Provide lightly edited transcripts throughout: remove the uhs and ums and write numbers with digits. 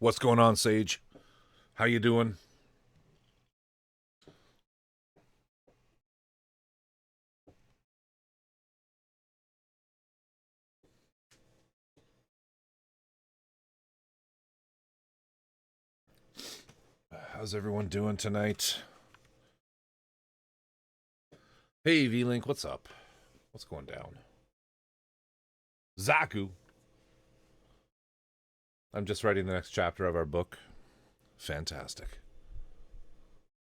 What's going on, Sage? How you doing? How's everyone doing tonight? Hey, V-Link, what's up? What's going down? Zaku. I'm just writing the next chapter of our book. Fantastic.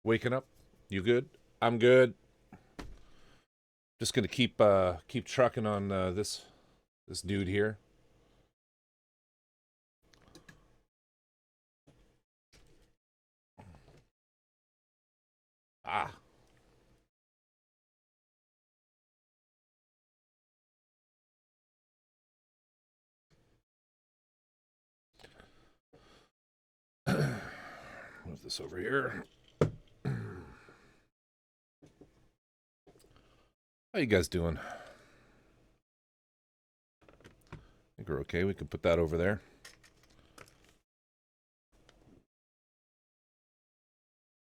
Waking up? You good? I'm good. Just gonna keep trucking on this dude here. Ah. Move this over here. How you guys doing? I think we're okay. We can put that over there.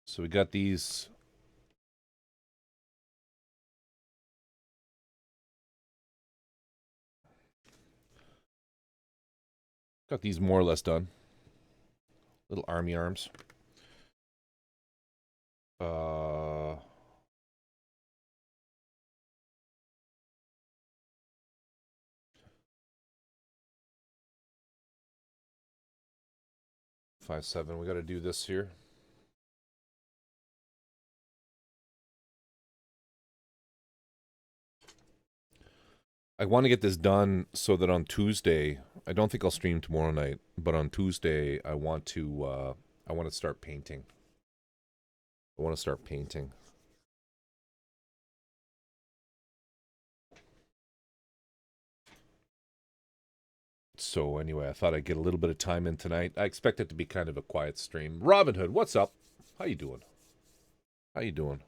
So we got these. Got these more or less done. Little army arms. 5-7. We got to do this here. I want to get this done so that on Tuesday, I don't think I'll stream tomorrow night, but on Tuesday I want to start painting. I want to start painting. So anyway, I thought I'd get a little bit of time in tonight. I expect it to be kind of a quiet stream. Robin Hood, what's up? How you doing? How you doing?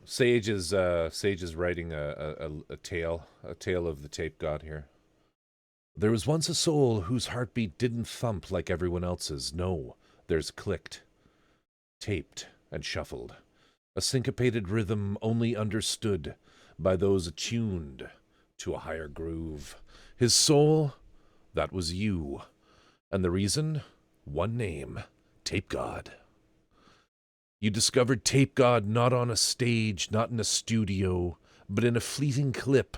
Sage is writing a tale of the tape god here. There was once a soul whose heartbeat didn't thump like everyone else's. No, theirs clicked, taped, and shuffled. A syncopated rhythm only understood by those attuned to a higher groove. His soul, that was you. And the reason? One name, Tape God. You discovered Tape God not on a stage, not in a studio, but in a fleeting clip,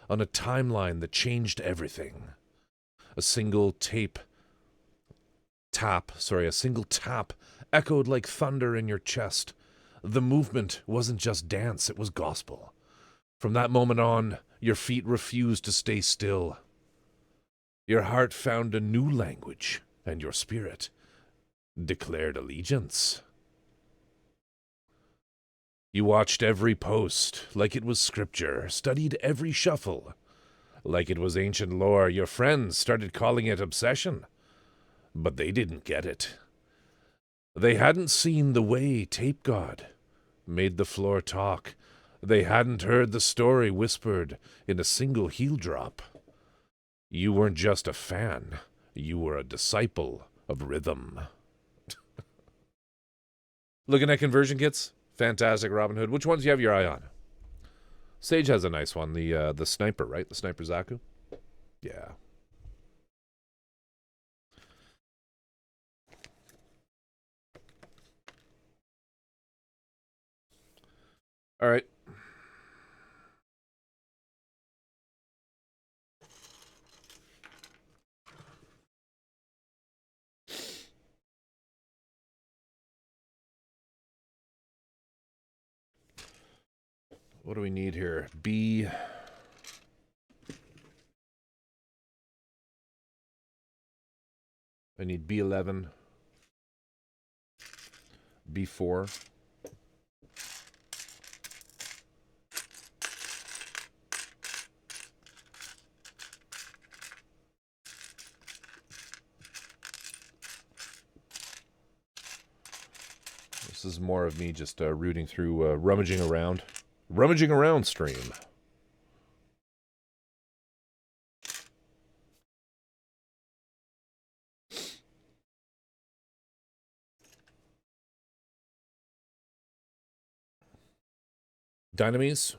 on a timeline that changed everything. A single tap echoed like thunder in your chest. The movement wasn't just dance, it was gospel. From that moment on, your feet refused to stay still. Your heart found a new language, and your spirit declared allegiance. You watched every post like it was scripture, studied every shuffle like it was ancient lore. Your friends started calling it obsession, but they didn't get it. They hadn't seen the way Tape God made the floor talk. They hadn't heard the story whispered in a single heel drop. You weren't just a fan. You were a disciple of rhythm. Looking at conversion kits? Fantastic, Robin Hood. Which ones do you have your eye on? Sage has a nice one. The sniper, right? The sniper Zaku? Yeah. All right. What do we need here? B. I need B11. B4. This is more of me just rooting through, rummaging around. Rummaging around stream. Dynamise.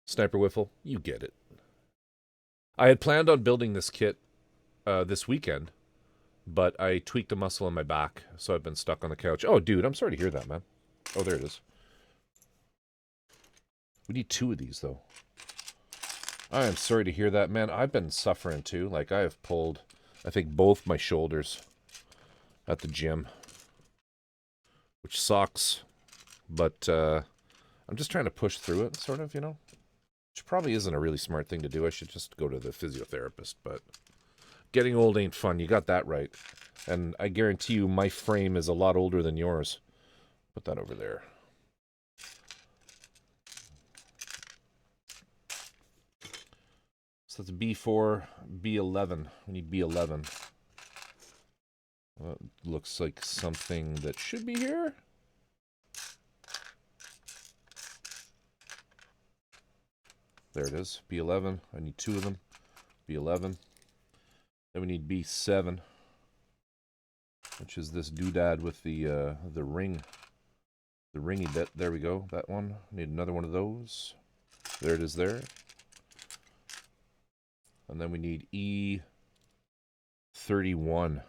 Sniper Wiffle. You get it. I had planned on building this kit this weekend, but I tweaked a muscle in my back, so I've been stuck on the couch. Oh, dude, I'm sorry to hear that, man. Oh, there it is. We need 2 of these, though. I am sorry to hear that, man. I've been suffering, too. Like, I have pulled, I think, both my shoulders at the gym, which sucks. But I'm just trying to push through it, sort of, you know? Which probably isn't a really smart thing to do. I should just go to the physiotherapist, but getting old ain't fun. You got that right. And I guarantee you my frame is a lot older than yours. Put that over there. So that's B4, B11. We need B11. Well, it looks like something that should be here. There it is, B11. I need 2 of them. B11. Then we need B7, which is this doodad with the ring, the ringy bit. There we go. That one. Need another one of those. There it is. There. And then we need E31,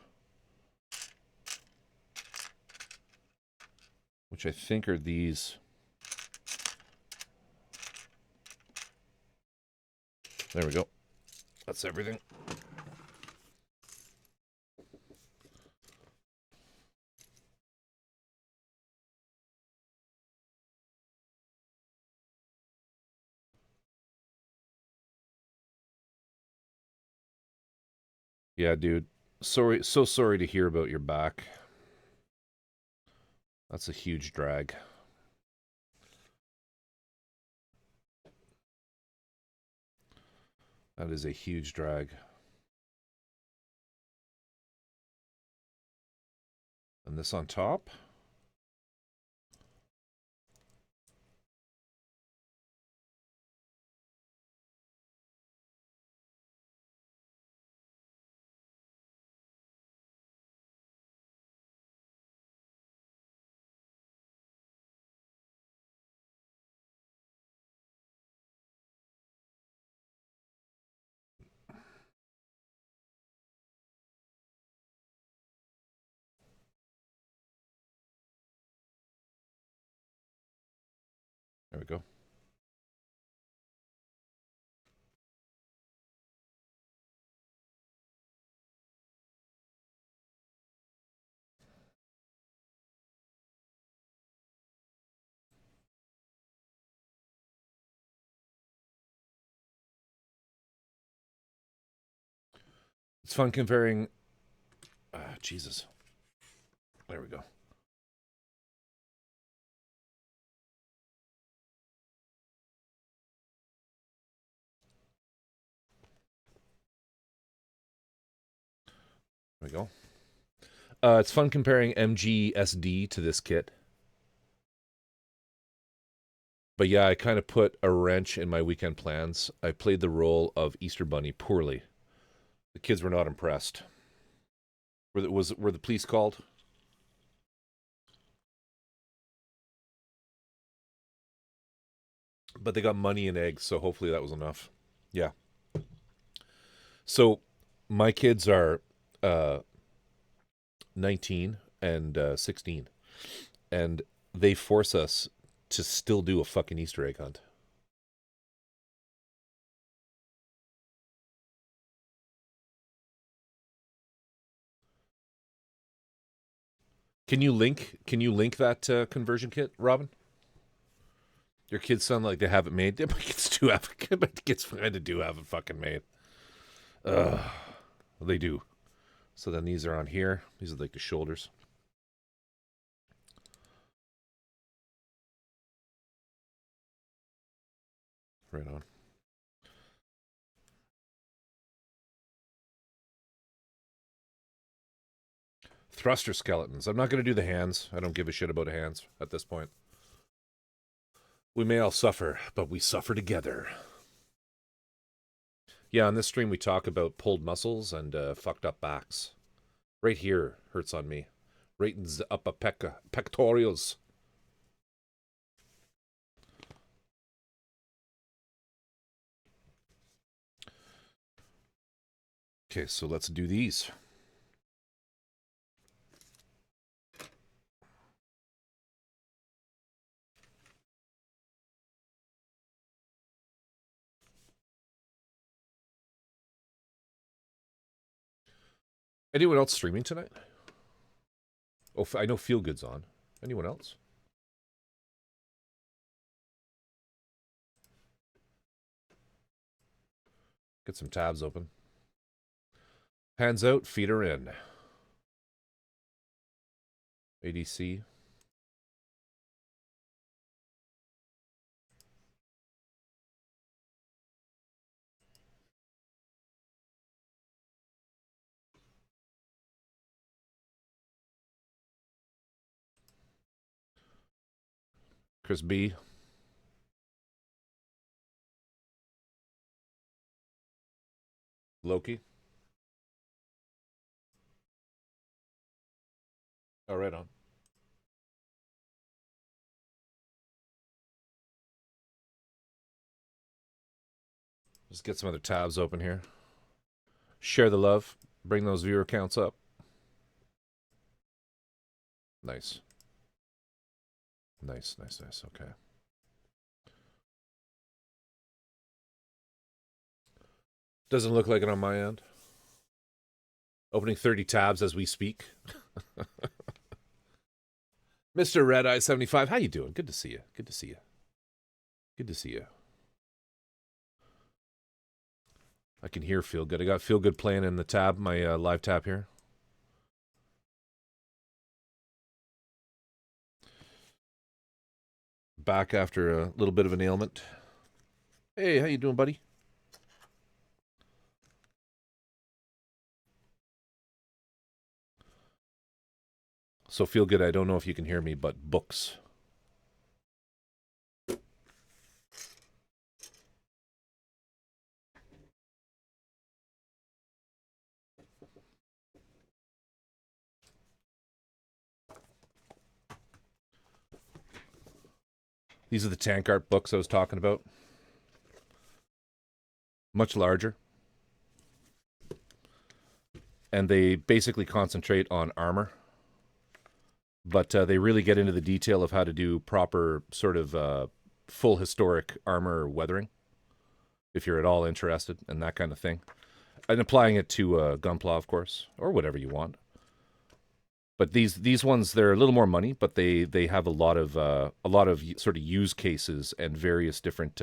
which I think are these. There we go. That's everything. Yeah, dude. So sorry to hear about your back. That's a huge drag. That is a huge drag. And this on top? There we go. It's fun comparing... Jesus. There we go. There we go. It's fun comparing MGSD to this kit. But yeah, I kind of put a wrench in my weekend plans. I played the role of Easter Bunny poorly. The kids were not impressed. Were the police called? But they got money and eggs, so hopefully that was enough. Yeah. So my kids are 19 and 16, and they force us to still do a fucking Easter egg hunt. Can you link that conversion kit, Robin? Your kids sound like they have it made. My kids do have my kids kind of do have it fucking made. They do. So then these are on here. These are like the shoulders. Right on. Thruster skeletons. I'm not going to do the hands. I don't give a shit about hands at this point. We may all suffer, but we suffer together. Yeah, on this stream we talk about pulled muscles and fucked up backs. Right here hurts on me. Ratings up a pectorials. Okay, so let's do these. Anyone else streaming tonight? Oh, I know Feel Good's on. Anyone else? Get some tabs open. Hands out, feet are in. ADC. Chris B. Loki. Oh, right on. Just get some other tabs open here. Share the love. Bring those viewer counts up. Nice. Nice. Okay. Doesn't look like it on my end. Opening 30 tabs as we speak. Mr. Red Eye 75, how you doing? Good to see you. Good to see you. Good to see you. I can hear Feel Good. I got Feel Good playing in the tab, my live tab here. Back after a little bit of an ailment. Hey, how you doing, buddy? So Feel Good, I don't know if you can hear me, but books. These are the tank art books I was talking about. Much larger. And they basically concentrate on armor. But they really get into the detail of how to do proper sort of full historic armor weathering, if you're at all interested in that kind of thing. And applying it to Gunpla, of course, or whatever you want. But these ones, they're a little more money, but they have a lot of sort of use cases and various different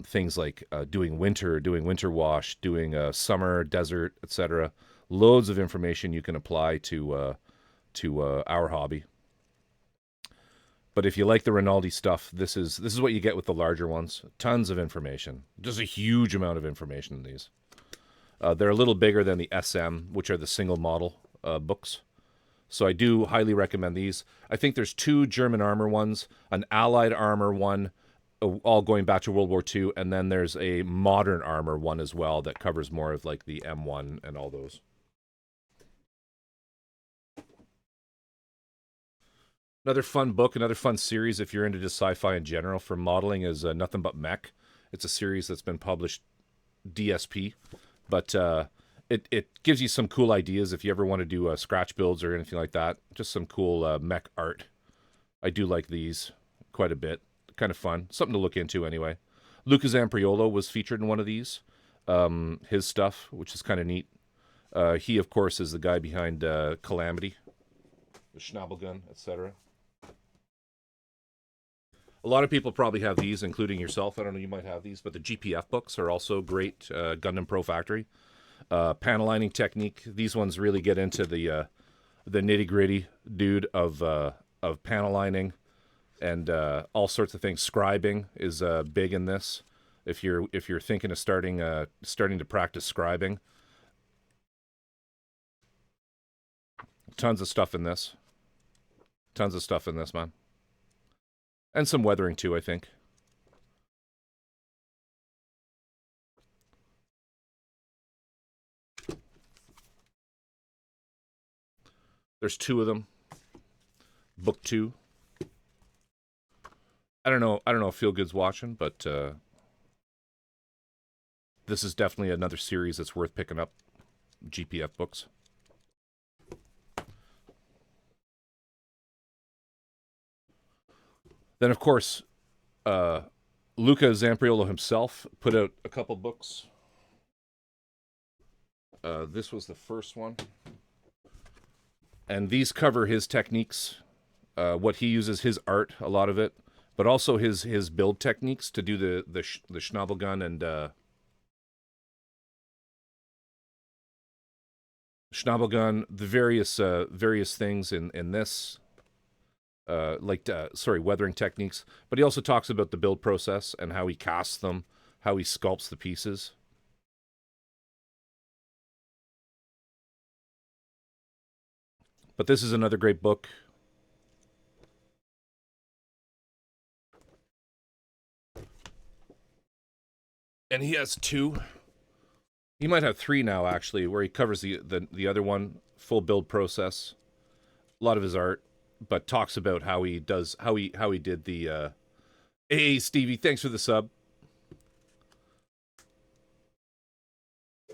things like doing winter wash, doing summer, desert, etc. Loads of information you can apply to our hobby. But if you like the Rinaldi stuff, this is what you get with the larger ones. Tons of information. Just a huge amount of information in these. They're a little bigger than the SM, which are the single model books. So I do highly recommend these. I think there's 2 German armor ones, an Allied armor one, all going back to World War II, and then there's a modern armor one as well that covers more of like the M1 and all those. Another fun book, another fun series if you're into just sci-fi in general for modeling is Nothing But Mech. It's a series that's been published DSP, but it gives you some cool ideas if you ever want to do scratch builds or anything like that. Just some cool mech art. I do like these quite a bit. Kind of fun. Something to look into anyway. Luca Zampriolo was featured in one of these. His stuff, which is kind of neat. He, of course, is the guy behind Calamity, the Schnabelgun, etc. A lot of people probably have these, including yourself. I don't know, you might have these, but the GPF books are also great. Gundam Pro Factory. Panel lining technique. These ones really get into the nitty gritty, dude, of panel lining and all sorts of things. Scribing is big in this. If you're thinking of starting to practice scribing, tons of stuff in this. Tons of stuff in this, man, and some weathering too, I think. There's two of them. Book 2. I don't know if Feel Good's watching, but this is definitely another series that's worth picking up. GPF books. Then, of course, Luca Zampriolo himself put out a couple books. This was the first one. And these cover his techniques, what he uses, his art, a lot of it, but also his build techniques to do the Schnabel gun and Schnabel gun, the various things in this, weathering techniques. But he also talks about the build process and how he casts them, how he sculpts the pieces. But this is another great book. And he has 2. He might have 3 now, actually, where he covers the other one, full build process, a lot of his art, but talks about how he did the. Hey, Stevie, thanks for the sub.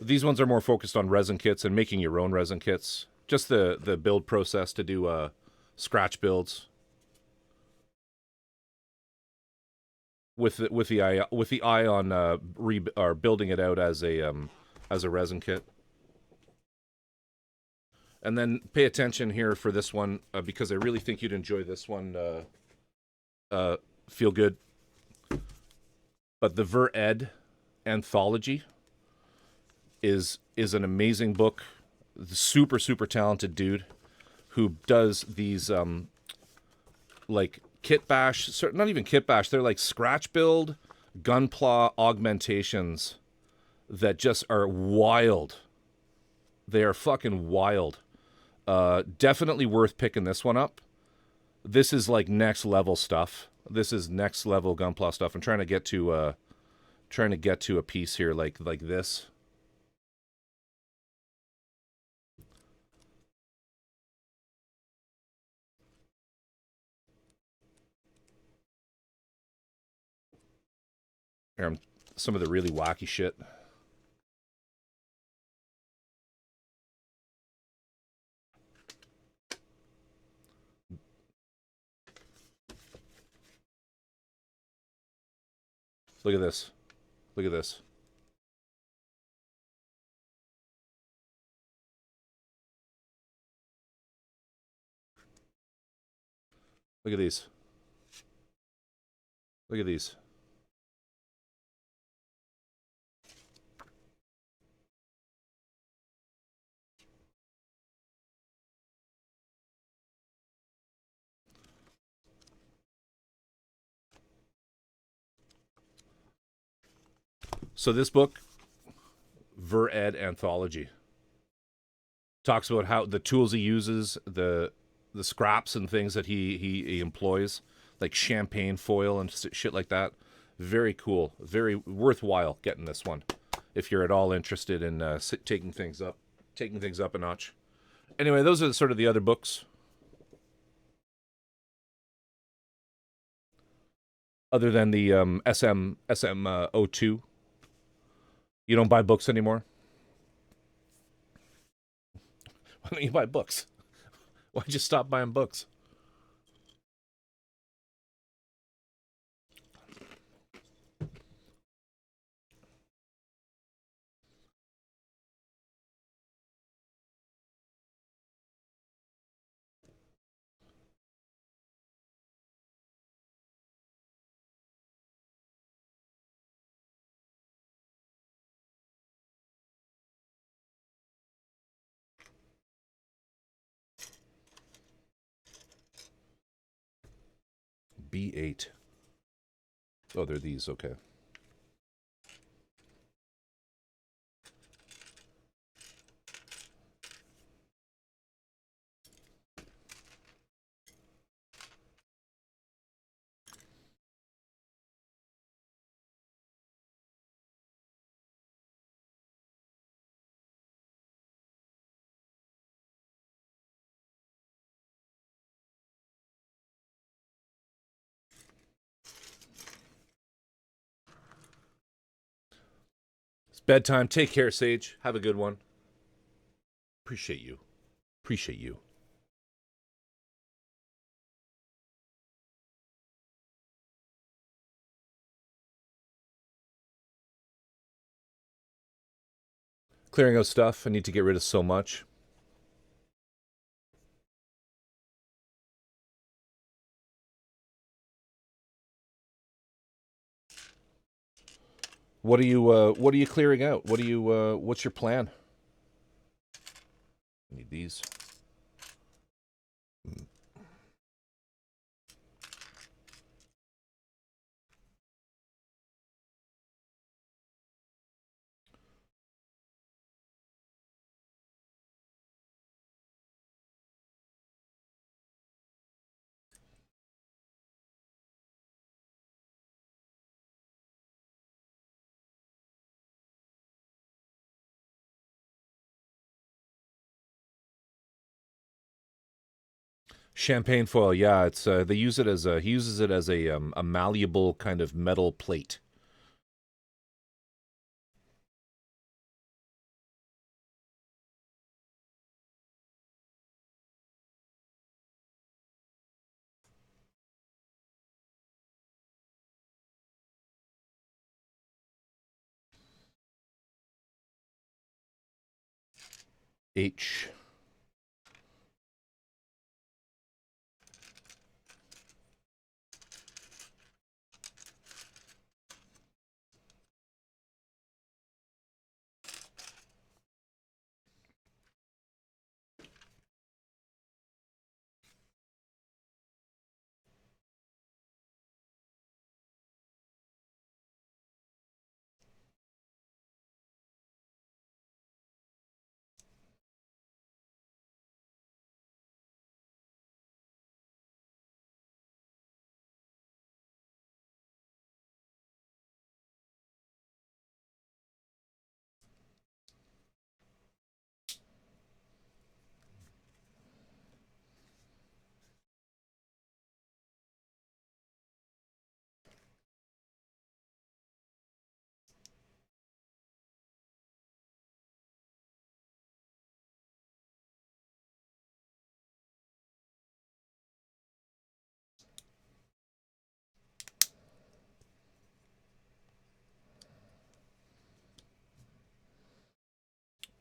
These ones are more focused on resin kits and making your own resin kits. Just the build process to do scratch builds with the eye on building it out as a resin kit. And then pay attention here for this one because I really think you'd enjoy this one. Feel Good. But the Ver Ed anthology is an amazing book. The super talented dude who does these like kit bash, not even kit bash, they're like scratch build Gunpla augmentations that just are wild. They are fucking wild. Definitely worth picking this one up. This is like next level stuff. This is next level Gunpla stuff. I'm trying to get to a piece here like this. Here, some of the really wacky shit. Look at this. Look at this. Look at these. Look at these. So this book, Ver Ed Anthology, talks about how the tools he uses, the scraps and things that he employs, like champagne foil and shit like that. Very cool. Very worthwhile getting this one if you're at all interested in taking things up a notch. Anyway, those are sort of the other books. Other than the SM02. You don't buy books anymore? Why don't you buy books? Why'd you stop buying books? B8. Oh, they're these. Okay. Bedtime. Take care, Sage. Have a good one. Appreciate you. Appreciate you. Clearing out stuff. I need to get rid of so much. What are you clearing out? What's your plan? I need these. Champagne foil, yeah, it's they use it as he uses it as a malleable kind of metal plate. H.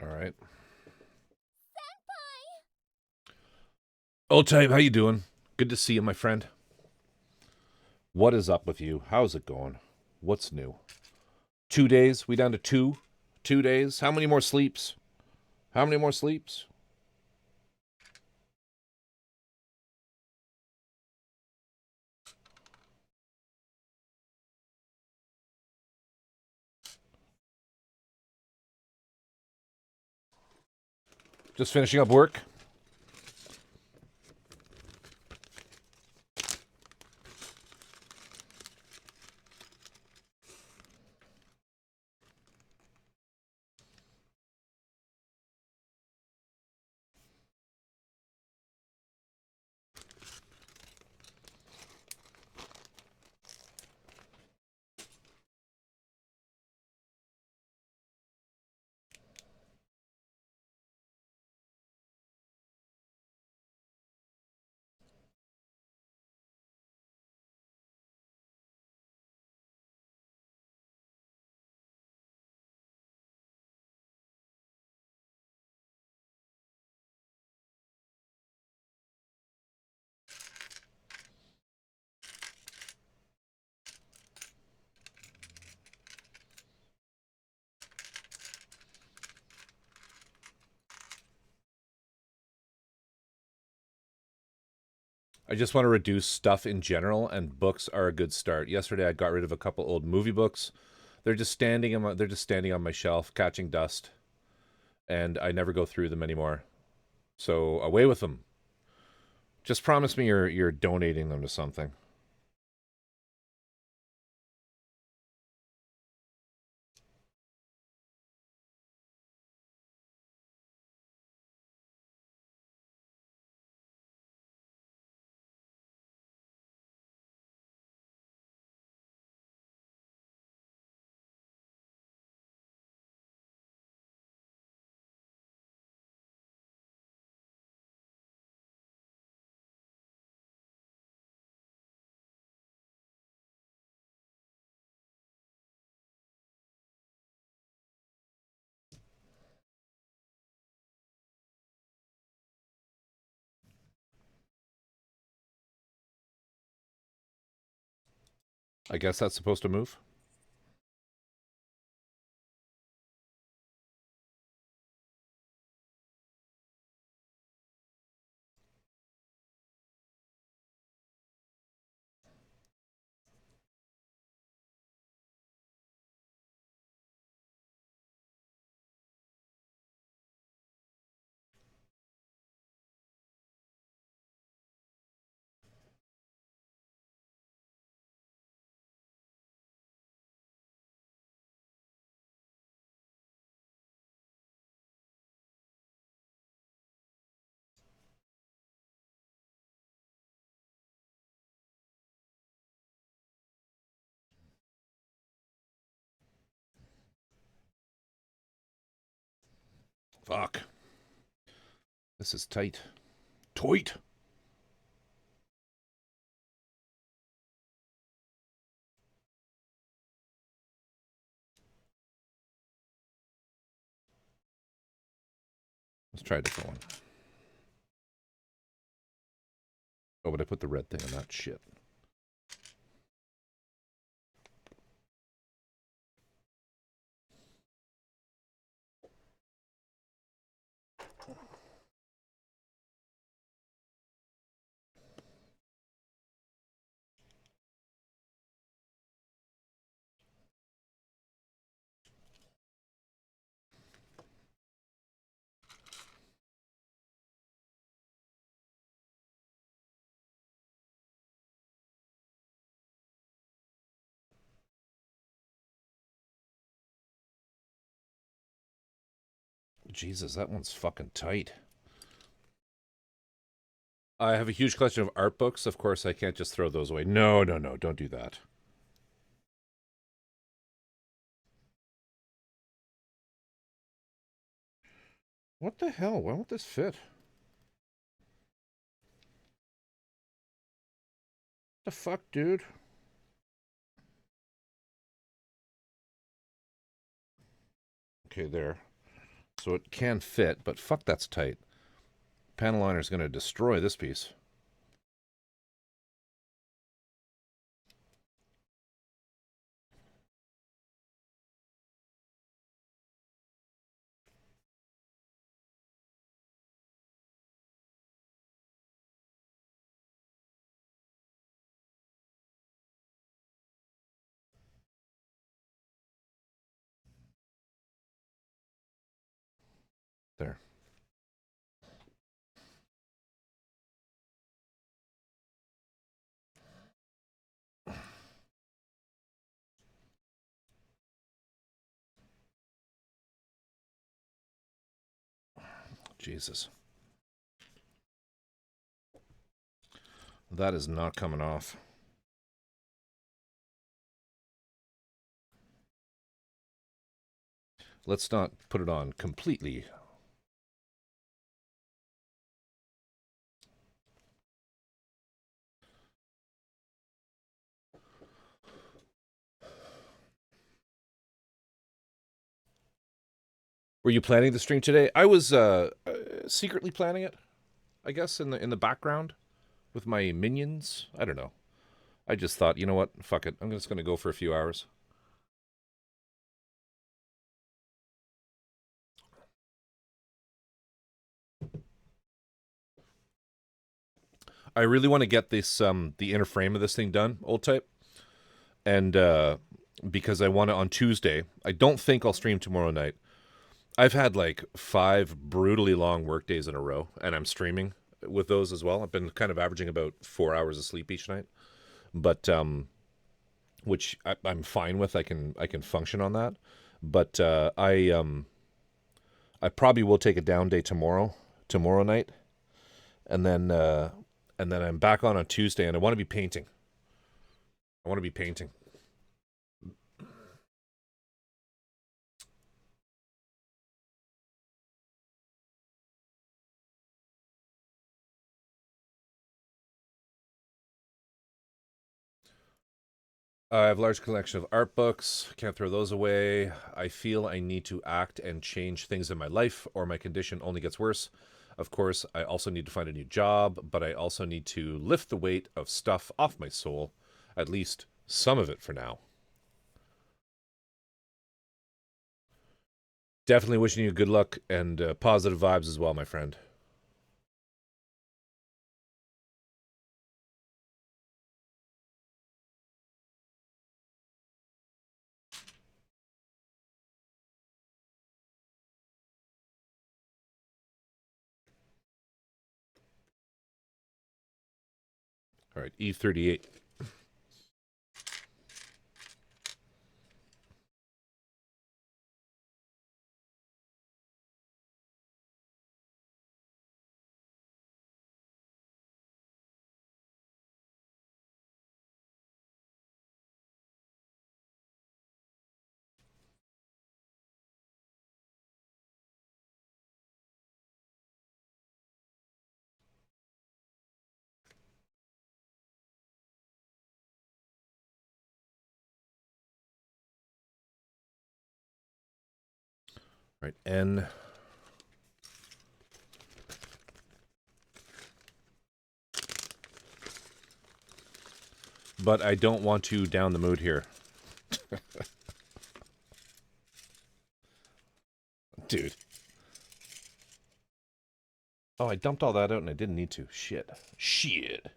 All right. Old time, how you doing? Good to see you, my friend. What is up with you? How's it going? What's new? 2 days? We down to two? 2 days? How many more sleeps? How many more sleeps? Just finishing up work. I just want to reduce stuff in general, and books are a good start. Yesterday, I got rid of a couple old movie books. They're just standing on my shelf, catching dust, and I never go through them anymore. So away with them. Just promise me you're donating them to something. I guess that's supposed to move. Fuck. This is tight. Tight. Let's try a different one. Oh, but I put the red thing on that shit. Jesus, that one's fucking tight. I have a huge collection of art books. Of course, I can't just throw those away. No, no, no, don't do that. What the hell? Why won't this fit? The fuck, dude? Okay, there. So it can fit, but fuck, that's tight. Panel liner is going to destroy this piece. There. Jesus. That is not coming off. Let's not put it on completely. Were you planning the stream today? I was secretly planning it, I guess, in the background with my minions. I don't know. I just thought, you know what? Fuck it. I'm just going to go for a few hours. I really want to get this the inner frame of this thing done, old type. And because I want it on Tuesday. I don't think I'll stream tomorrow night. I've had like 5 brutally long work days in a row, and I'm streaming with those as well. I've been kind of averaging about 4 hours of sleep each night, but which I'm fine with. I can function on that, but I probably will take a down day tomorrow night, and then I'm back on Tuesday, and I want to be painting. I want to be painting. I have a large collection of art books. Can't throw those away. I feel I need to act and change things in my life, or my condition only gets worse. Of course, I also need to find a new job, but I also need to lift the weight of stuff off my soul, at least Some of it for now. Definitely wishing you good luck and positive vibes as well, my friend. All right, E38. All right, N. But I don't want to down the mood here. Dude. Oh, I dumped all that out and I didn't need to. Shit. Shit.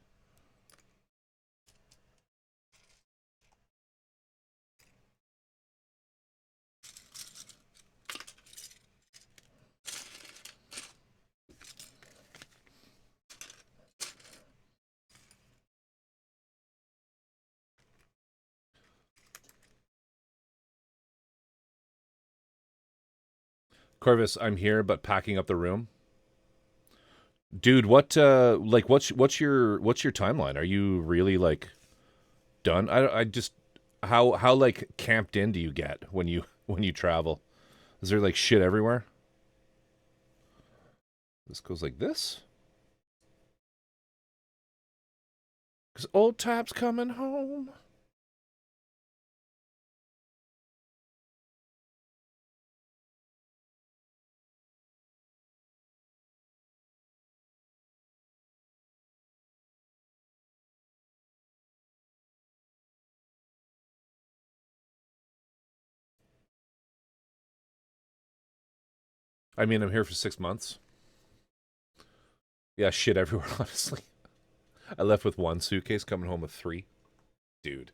Corvus, I'm here, but packing up the room. Dude, what's your timeline? Are you really like done? I just how like camped in do you get when you travel? Is there like shit everywhere? This goes like this. Cause old Tap's coming home. I mean, I'm here for 6 months. Yeah, shit everywhere, honestly. I left with one suitcase, coming home with three. Dude.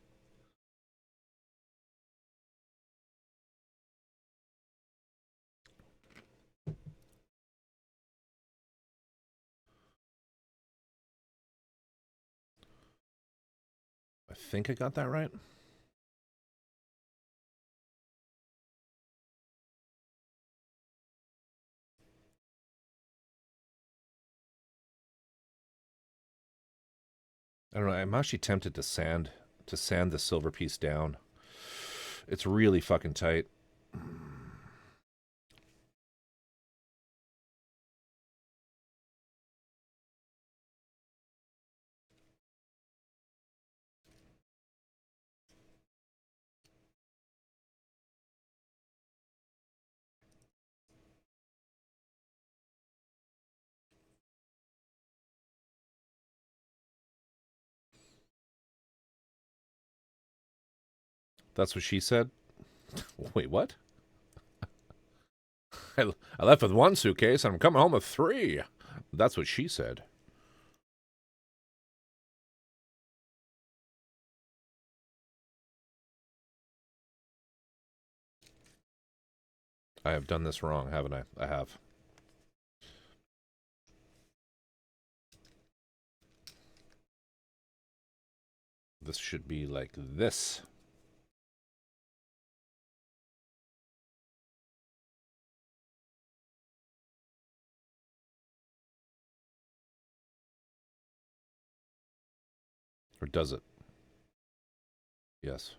I think I got that right. I don't know. I'm actually tempted to sand the silver piece down. It's really fucking tight. That's what she said. Wait, what? I left with one suitcase and I'm coming home with three. That's what she said. I have done this wrong, haven't I? I have. This should be like this. Or does it? Yes.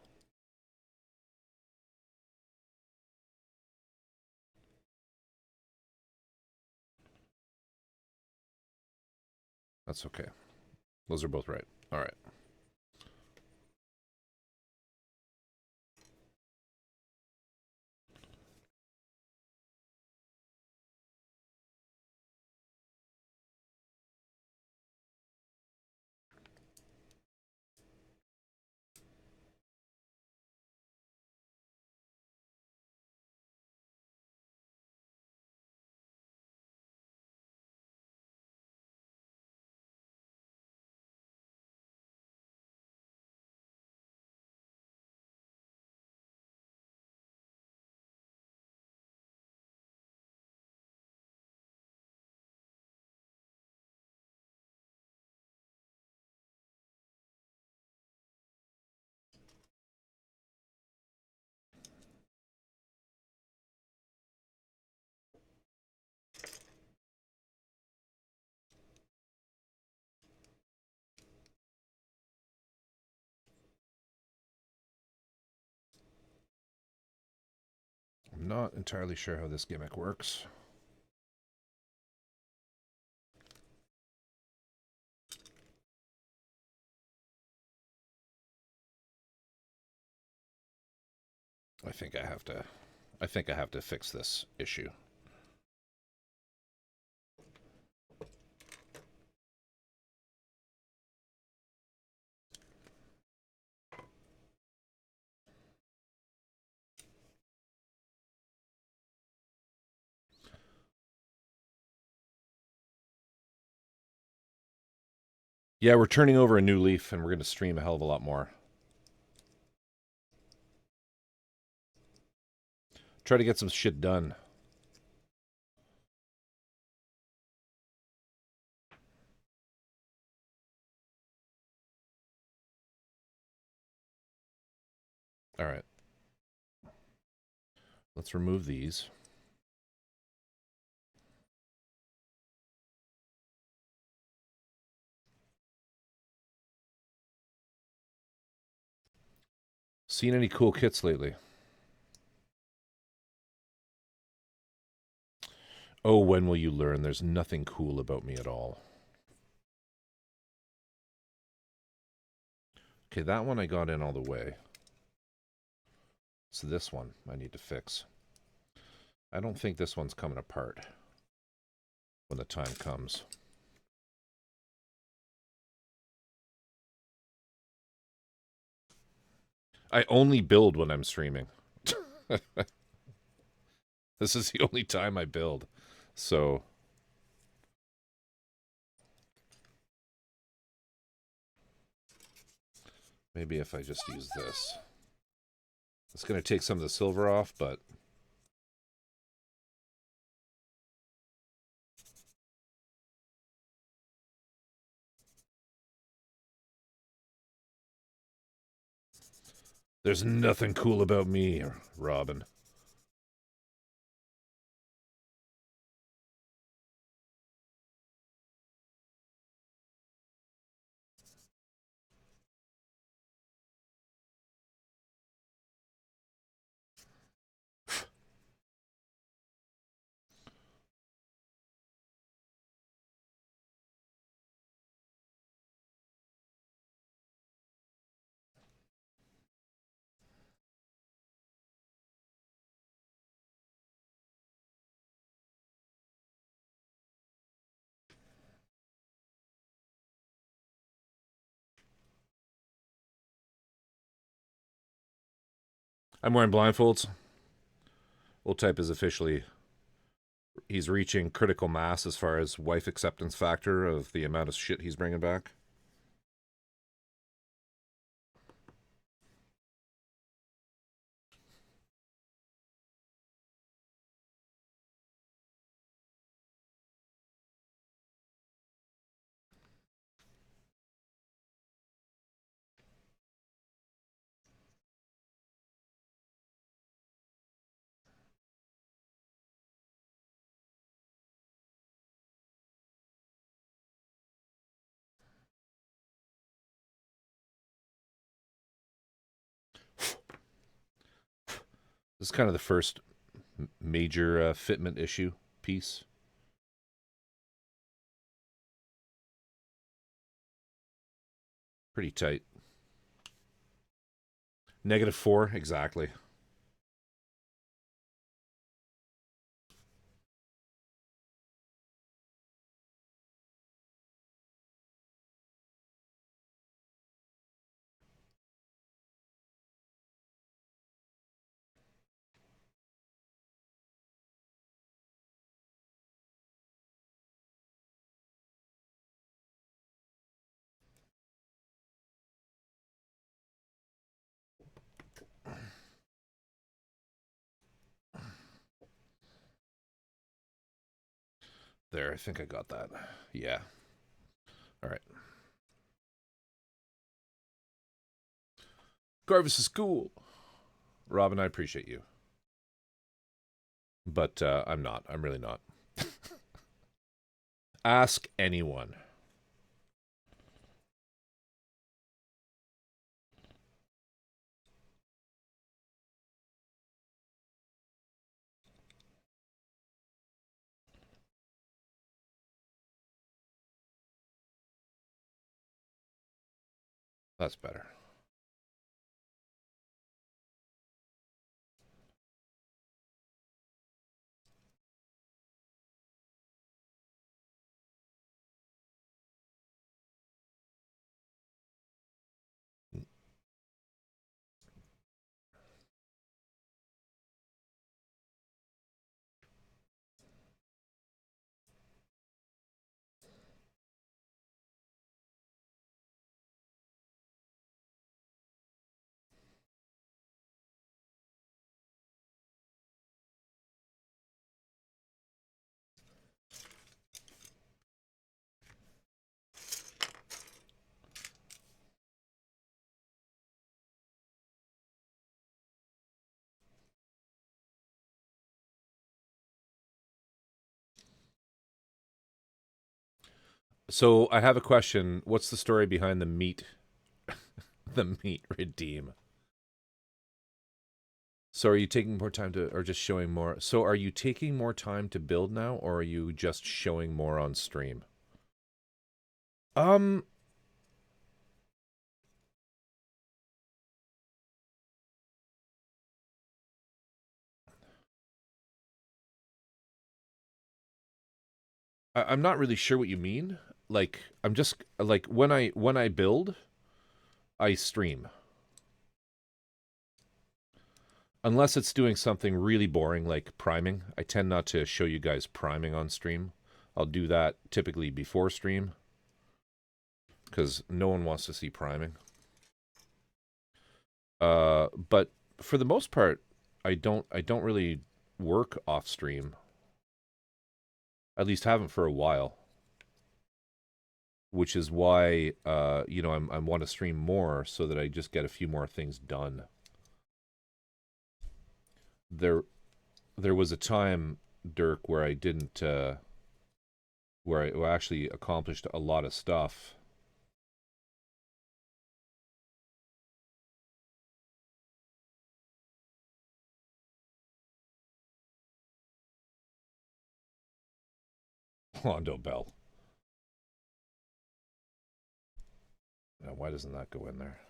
That's okay. Those are both right. All right. I'm not entirely sure how this gimmick works. I think I have to fix this issue. Yeah, we're turning over a new leaf, and we're going to stream a hell of a lot more. Try to get some shit done. All right. Let's remove these. Seen any cool kits lately? Oh, when will you learn? There's nothing cool about me at all. Okay, that one I got in all the way. So this one I need to fix. I don't think this one's coming apart when the time comes. I only build when I'm streaming. This is the only time I build. So maybe if I just use this. It's going to take some of the silver off, but there's nothing cool about me, Robin. I'm wearing blindfolds. Old type is officially... He's reaching critical mass as far as wife acceptance factor of the amount of shit he's bringing back. This is kind of the first major fitment issue piece. Pretty tight. -4, exactly. There, I think I got that. Yeah. All right. Garvis is cool. Robin, I appreciate you. But I'm not. I'm really not. Ask anyone. That's better. So I have a question. What's the story behind the meat the meat redeem? So are you taking more time to or just showing more? So are you taking more time to build now or are you just showing more on stream? Um I'm not really sure what you mean. Like I'm just like when I build, I stream. Unless it's doing something really boring like priming. I tend not to show you guys priming on stream. I'll do that typically before stream because no one wants to see priming. But for the most part, I don't really work off stream. At least haven't for a while. Which is why I want to stream more so that I just get a few more things done. There there was a time, Dirk, where I didn't where I actually accomplished a lot of stuff. Hondo Bell. Now, why doesn't that go in there?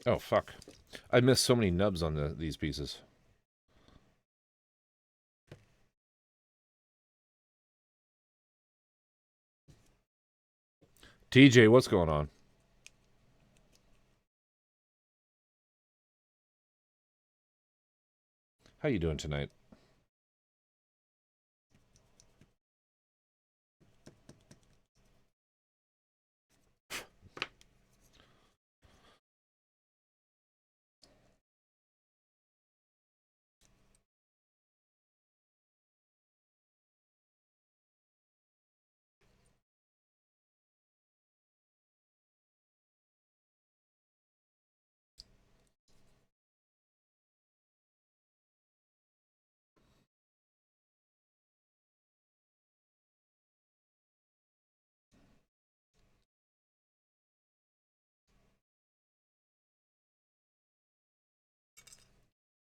Oh fuck! I missed so many nubs on these pieces. TJ, what's going on? How you doing tonight?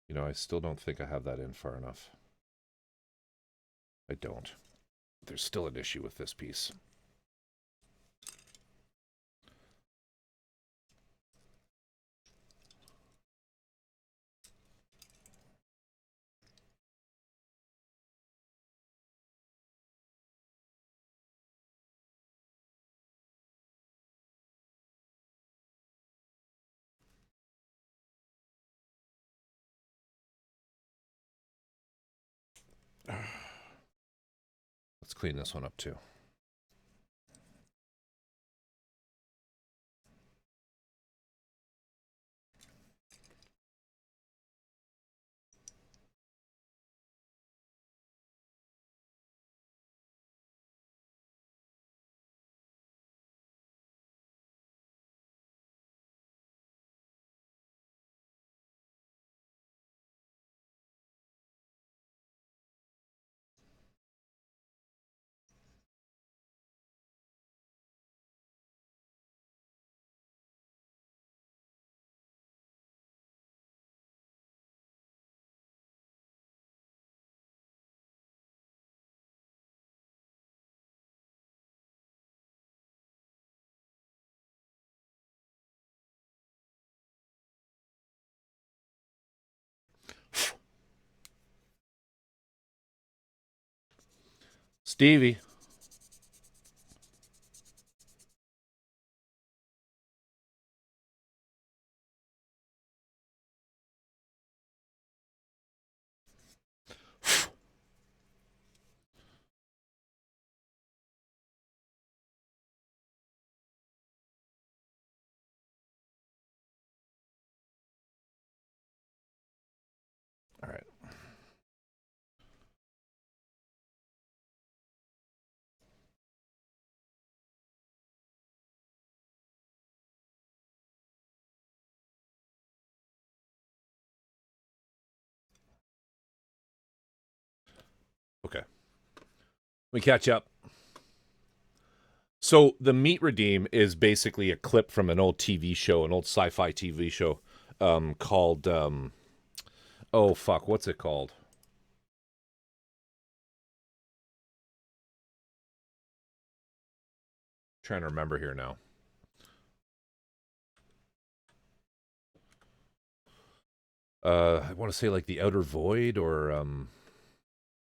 You know, I still don't think I have that in far enough. I don't. There's still an issue with this piece. Let's clean this one up too. Stevie. All right. Okay. We catch up. So the Meat Redeem is basically a clip from an old TV show, an old sci-fi TV show, called oh fuck, what's it called? Trying to remember here now. I want to say like the Outer Void or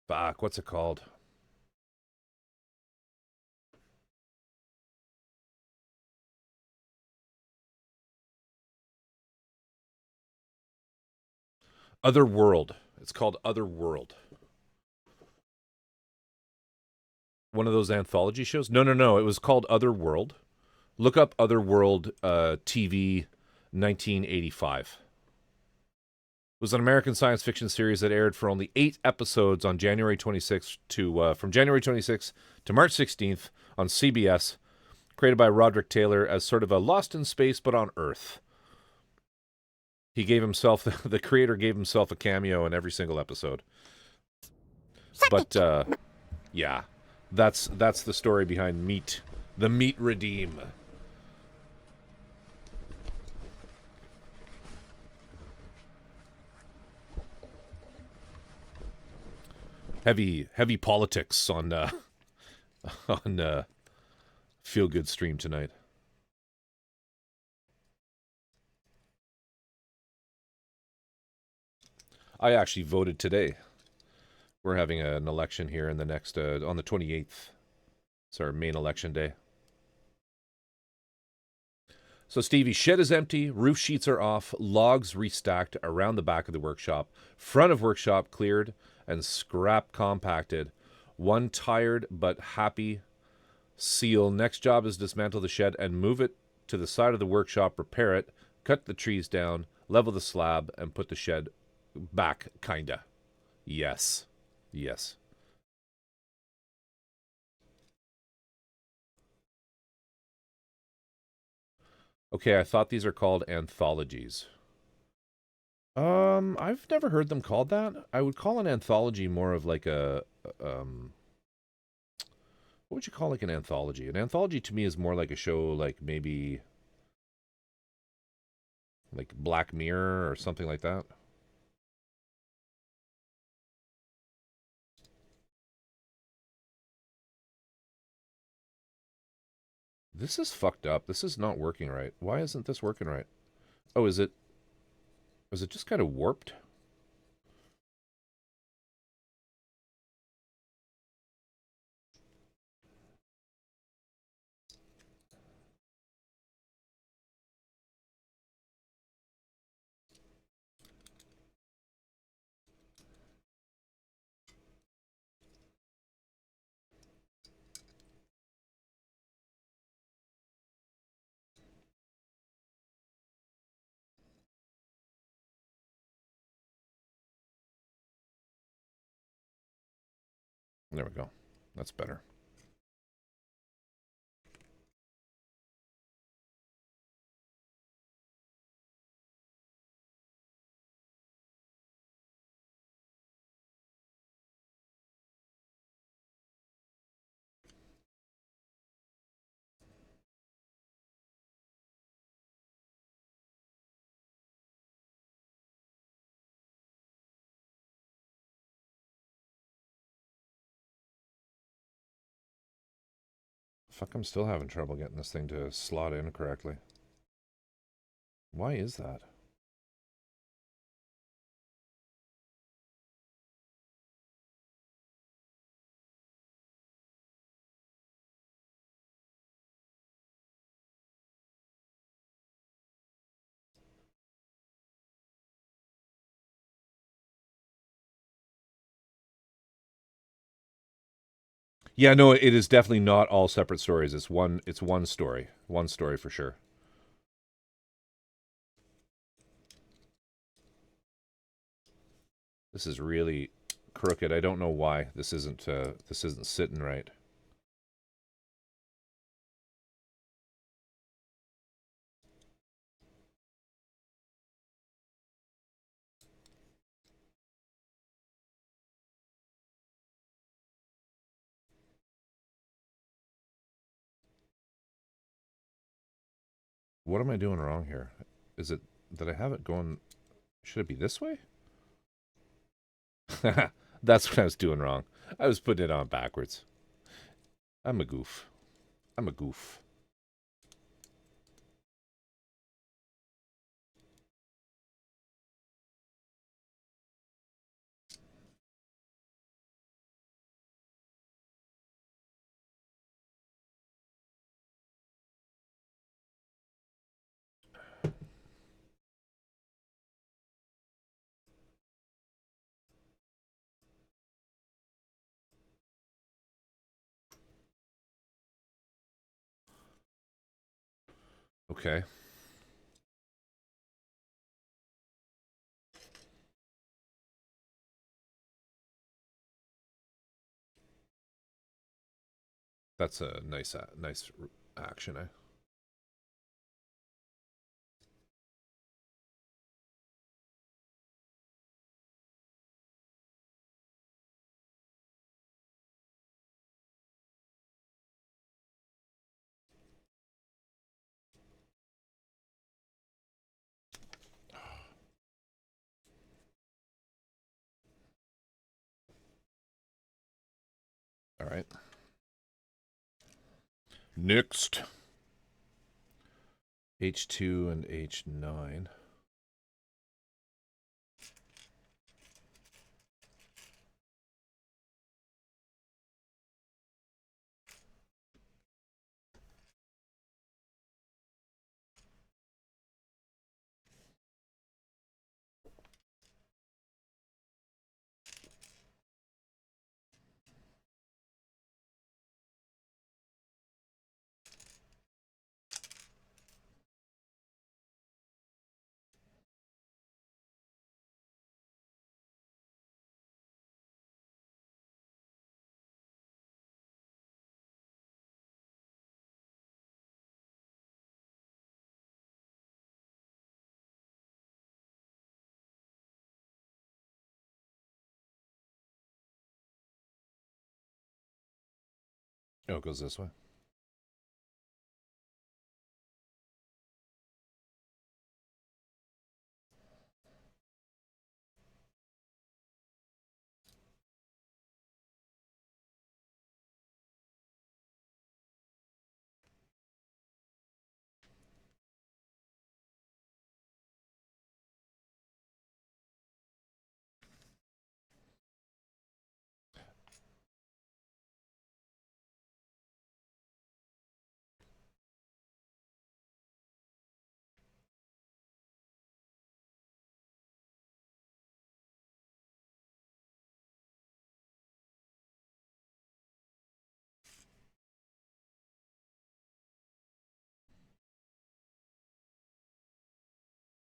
fuck, what's it called? Other World. It's called Other World. One of those anthology shows? No, no, no. It was called Other World. Look up Other World TV 1985. It was an American science fiction series that aired for only 8 episodes on January 26th to from January 26th to March 16th on CBS, created by Roderick Taylor as sort of a Lost in Space but on Earth. He gave himself the creator gave himself a cameo in every single episode. But yeah, that's the story behind Meat, the Meat Redeem. Heavy politics on on Feel Good stream tonight. I actually voted today. We're having an election here in the next on the 28th. It's our main election day. So Stevie, shed is empty, roof sheets are off, logs restacked around the back of the workshop, front of workshop cleared, and scrap compacted. One tired but happy seal. Next job is dismantle the shed and move it to the side of the workshop, repair it, cut the trees down, level the slab, and put the shed back, kinda. Yes. Yes. Okay, I thought these are called anthologies. I've never heard them called that. I would call an anthology more of like a what would you call like an anthology? An anthology to me is more like a show like maybe like Black Mirror or something like that. This is fucked up. This is not working right. Why isn't this working right? Oh, is it just kind of warped? There we go. That's better. Fuck, I'm still having trouble getting this thing to slot in correctly. Why is that? Yeah, no, it is definitely not all separate stories. It's one story. One story for sure. This is really crooked. I don't know why this isn't sitting right. What am I doing wrong here? Is it that I have it going? Should it be this way? That's what I was doing wrong. I was putting it on backwards. I'm a goof. I'm a goof. Okay. That's a nice action. All right. Next. H2 and H9. Oh, it goes this way.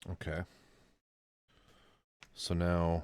Okay. So now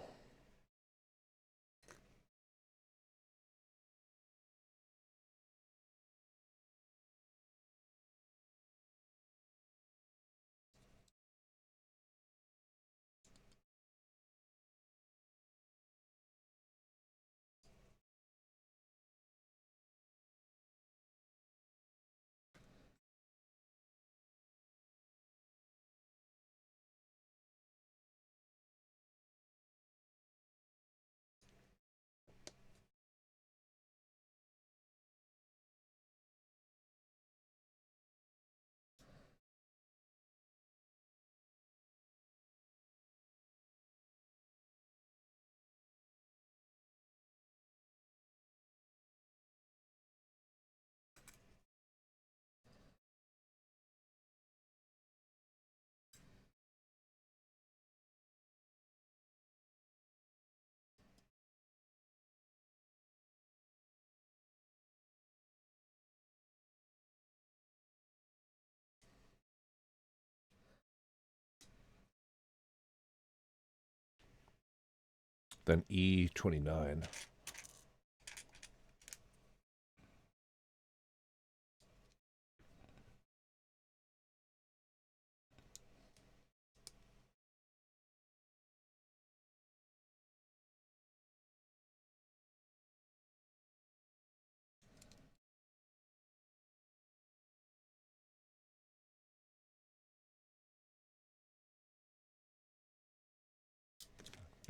Then E29.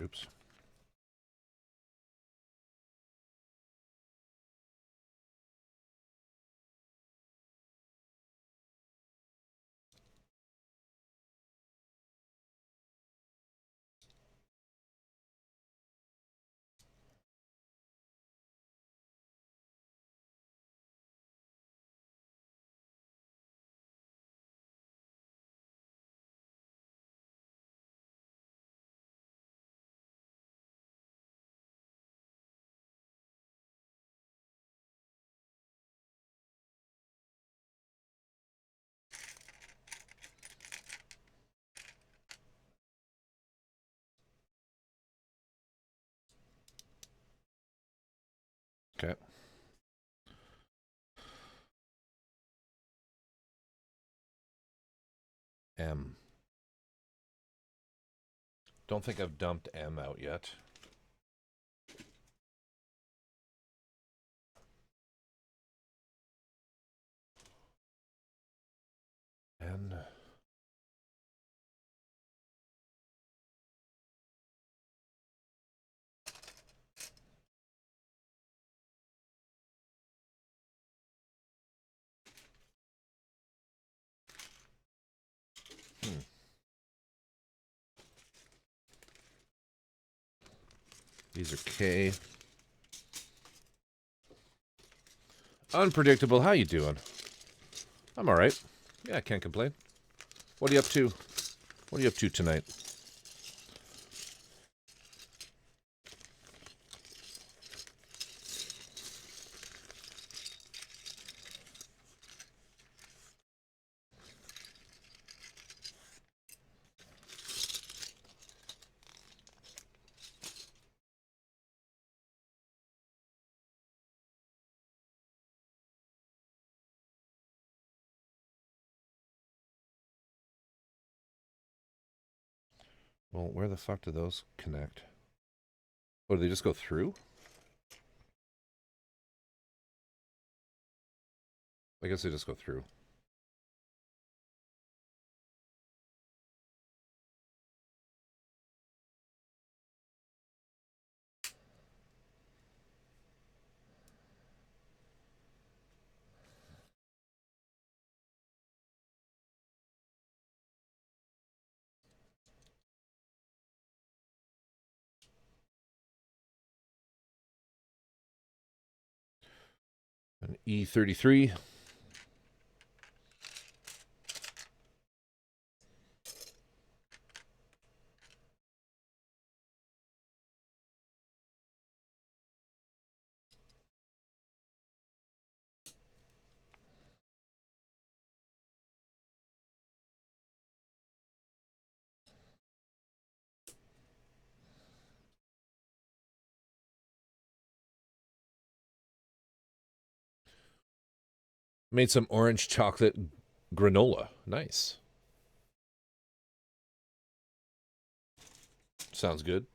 Oops. Okay. M. Don't think I've dumped M out yet. N. These are K. Unpredictable. How you doing? I'm all right. Yeah, I can't complain. What are you up to? What are you up to tonight? Well, where the fuck do those connect? Oh, do they just go through? I guess they just go through. An E33. Made some orange chocolate granola. Nice. Sounds good.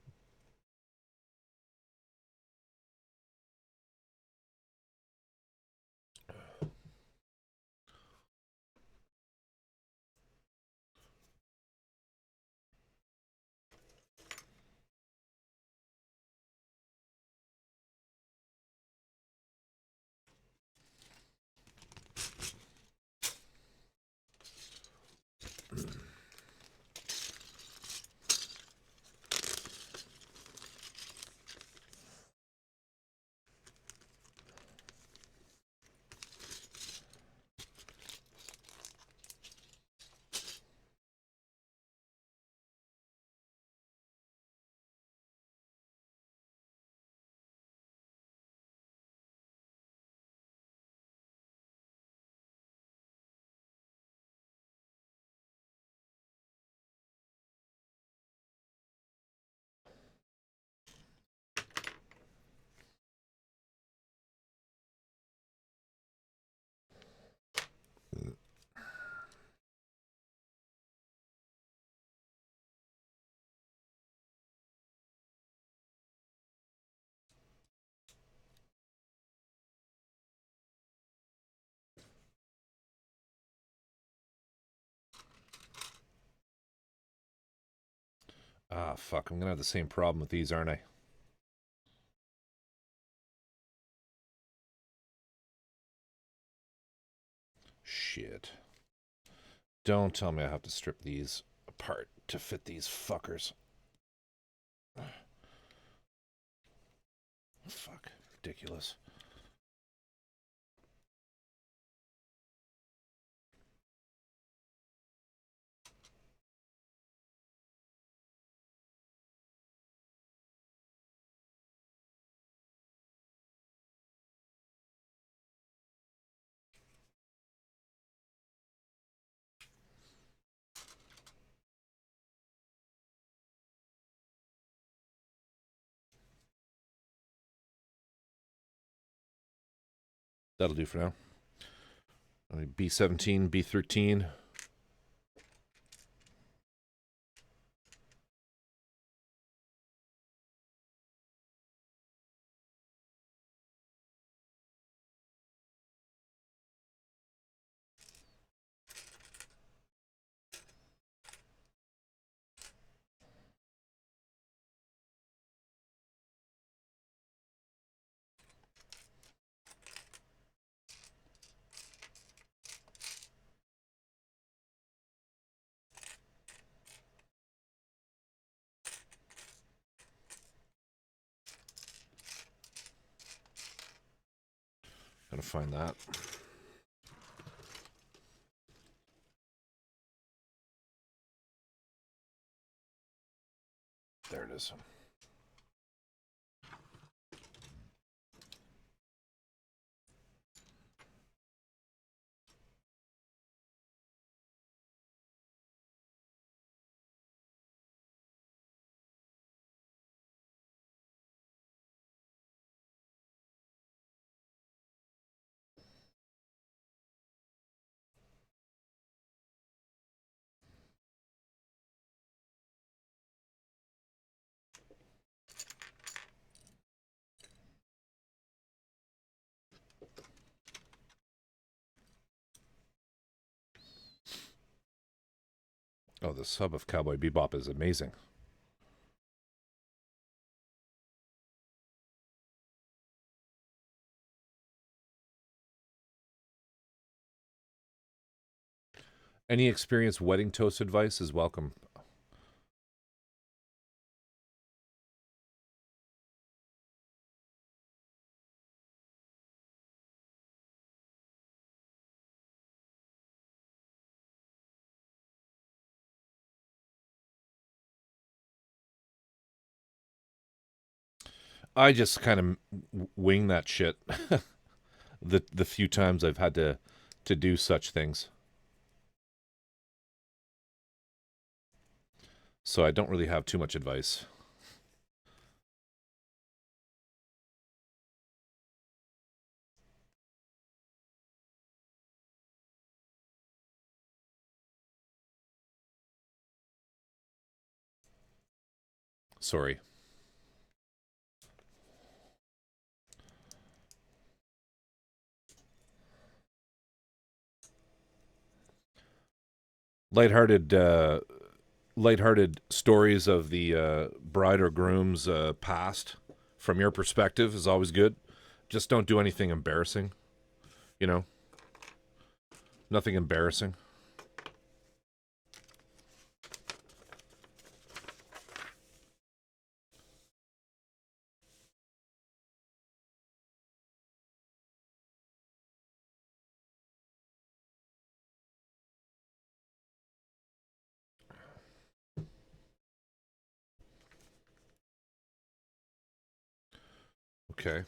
Ah, fuck. I'm gonna have the same problem with these, aren't I? Shit. Don't tell me I have to strip these apart to fit these fuckers. Fuck. Ridiculous. That'll do for now. B17, B13. Gotta find that. There it is. Oh, the sub of Cowboy Bebop is amazing. Any experienced wedding toast advice is welcome. I just kind of wing that shit. The few times I've had to do such things, so I don't really have too much advice. Sorry. Lighthearted, lighthearted stories of the bride or groom's past from your perspective is always good. Just don't do anything embarrassing. You know, nothing embarrassing. Okay.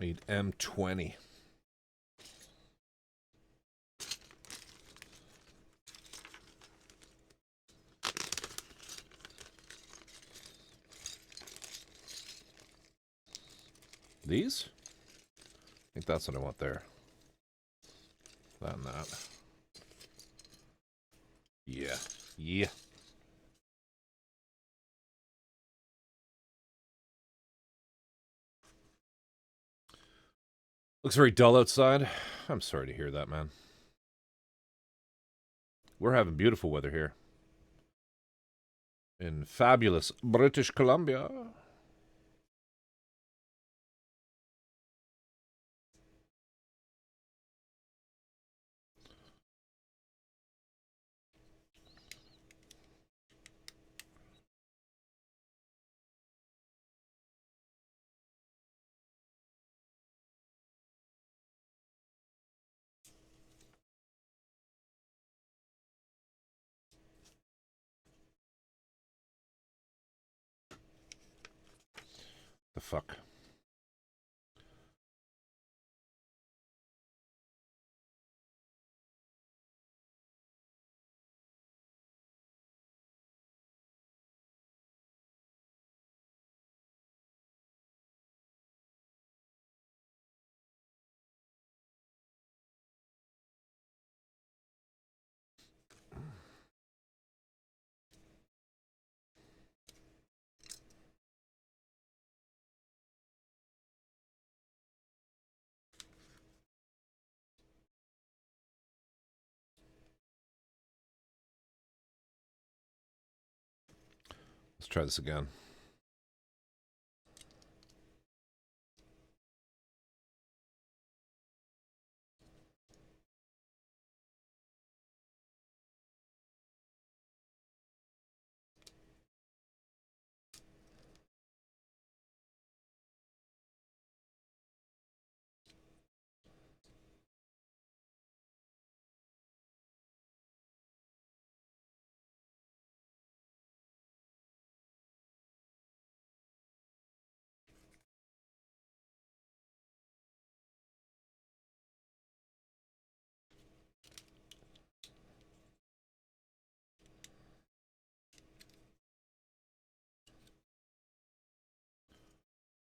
Need M20. These? I think that's what I want there. That and that. Yeah. Yeah. Looks very dull outside. I'm sorry to hear that, man. We're having beautiful weather here. In fabulous British Columbia. The fuck? Let's try this again.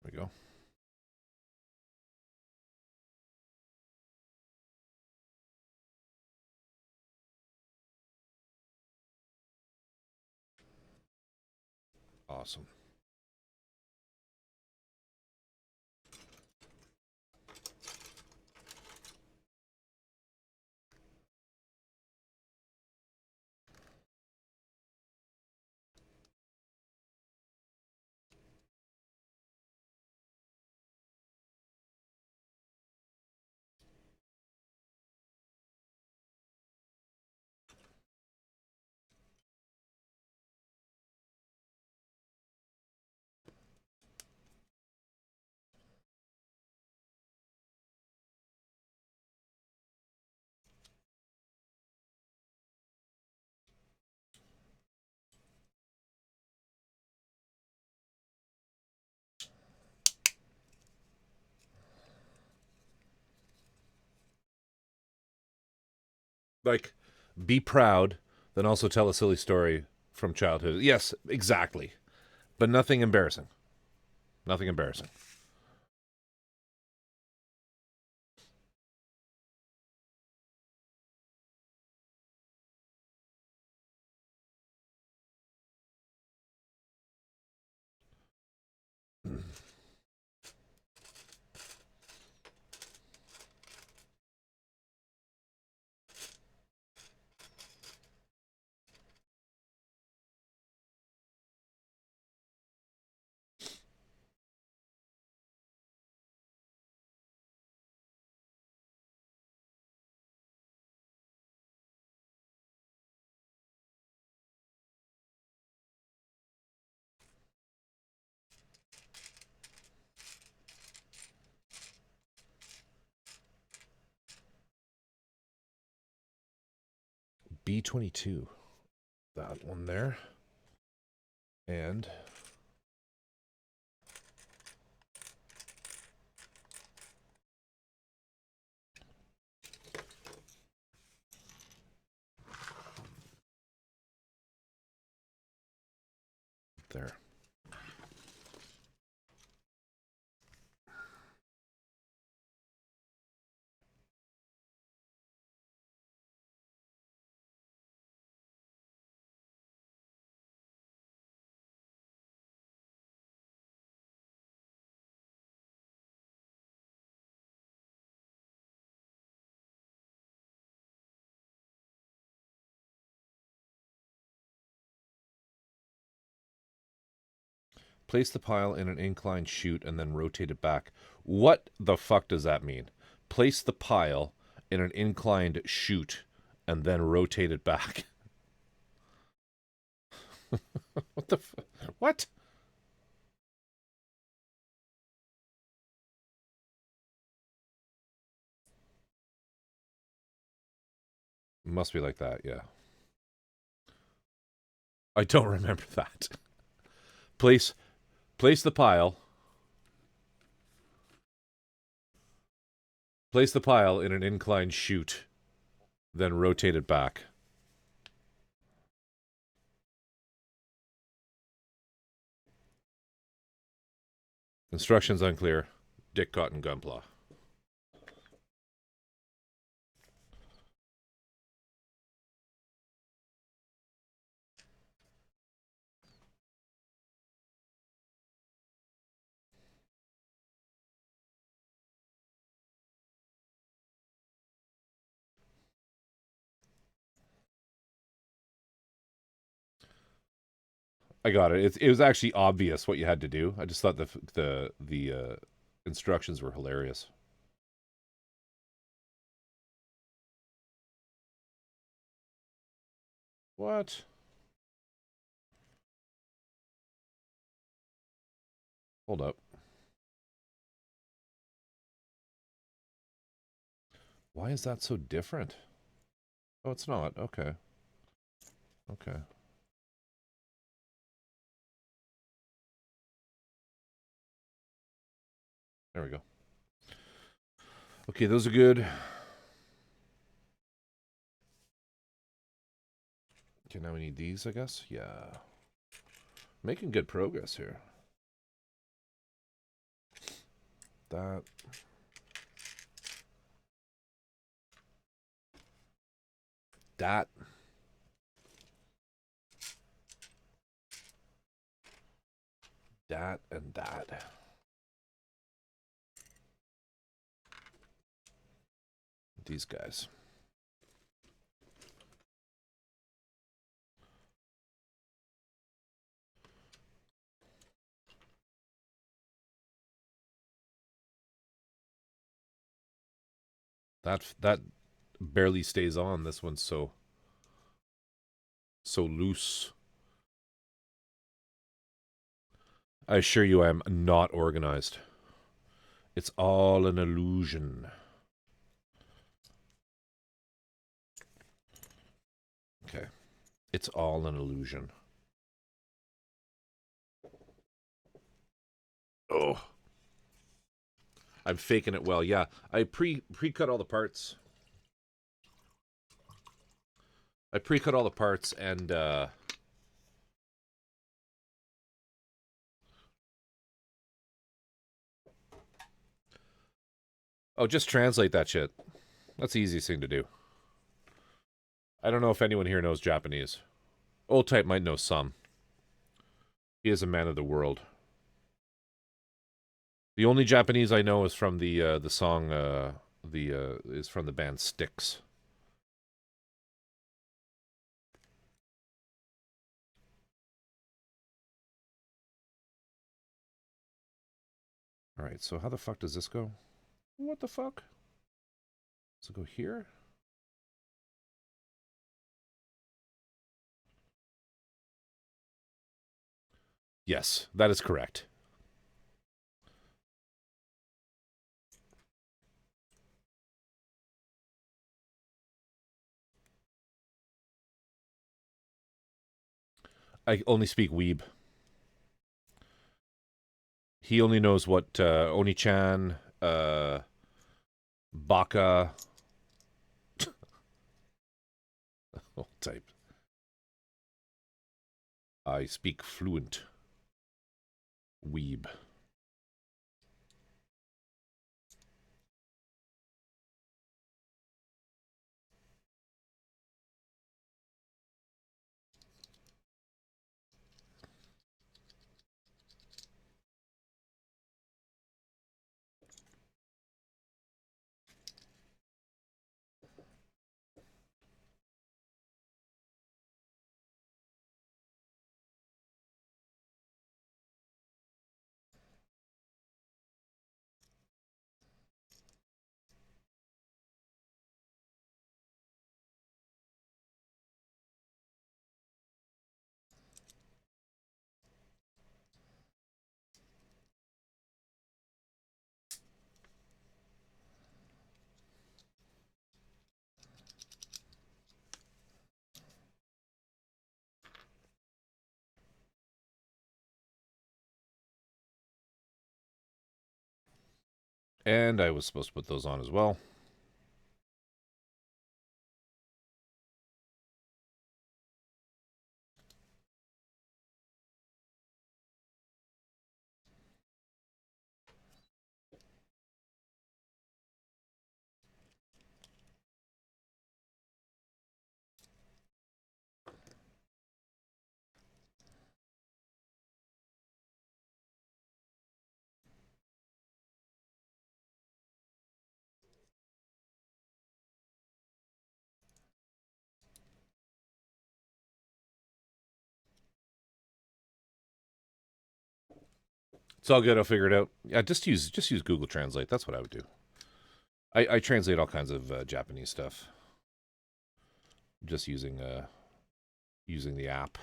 There we go. Awesome. Like, be proud, then also tell a silly story from childhood. Yes, exactly. But nothing embarrassing. Nothing embarrassing. B22. That one there. And There. Place the pile in an inclined chute and then rotate it back. What the fuck does that mean? Place the pile in an inclined chute and then rotate it back. What the what? Must be like that, yeah. I don't remember that. Place the pile. Place the pile in an inclined chute, then rotate it back. Instructions unclear. Dick Cotton Gunpla. I got it. It was actually obvious what you had to do. I just thought the instructions were hilarious. What? Hold up. Why is that so different? Oh, it's not. Okay. Okay. There we go. Okay, those are good. Okay, now we need these, I guess. Yeah. Making good progress here. That. That. That and that. These guys. That barely stays on. This one's so loose. I assure you I am not organized. It's all an illusion. Okay. It's all an illusion. Oh. I'm faking it well. Yeah, I pre-cut all the parts. I pre-cut all the parts and oh, just translate that shit. That's the easiest thing to do. I don't know if anyone here knows Japanese. Old Type might know some. He is a man of the world. The only Japanese I know is from the song is from the band Styx. All right, so how the fuck does this go? What the fuck? Does it go here? Yes, that is correct. I only speak weeb. He only knows what Oni-chan, Baka. Old Type. I speak fluent. Weeb. And I was supposed to put those on as well. It's all good. I'll figure it out. Yeah, just use Google Translate. That's what I would do. I translate all kinds of Japanese stuff just using the app.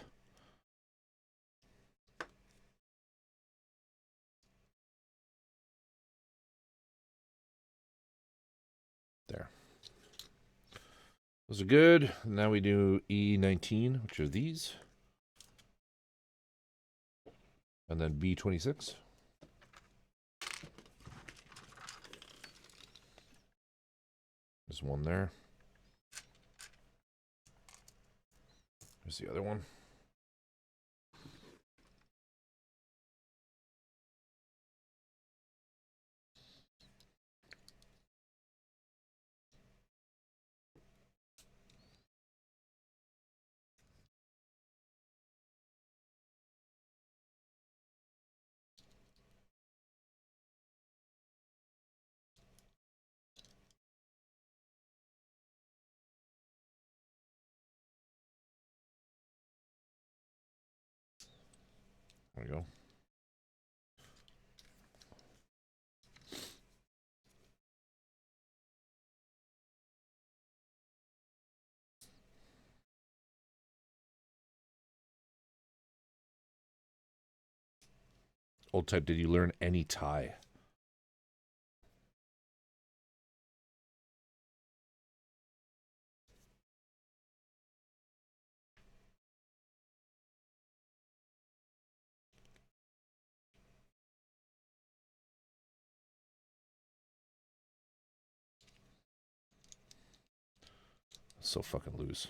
There. Those are good. Now we do E19, which are these. And then B26. There's one there. There's the other one. There we go. Old type, did you learn any Thai? So fucking loose.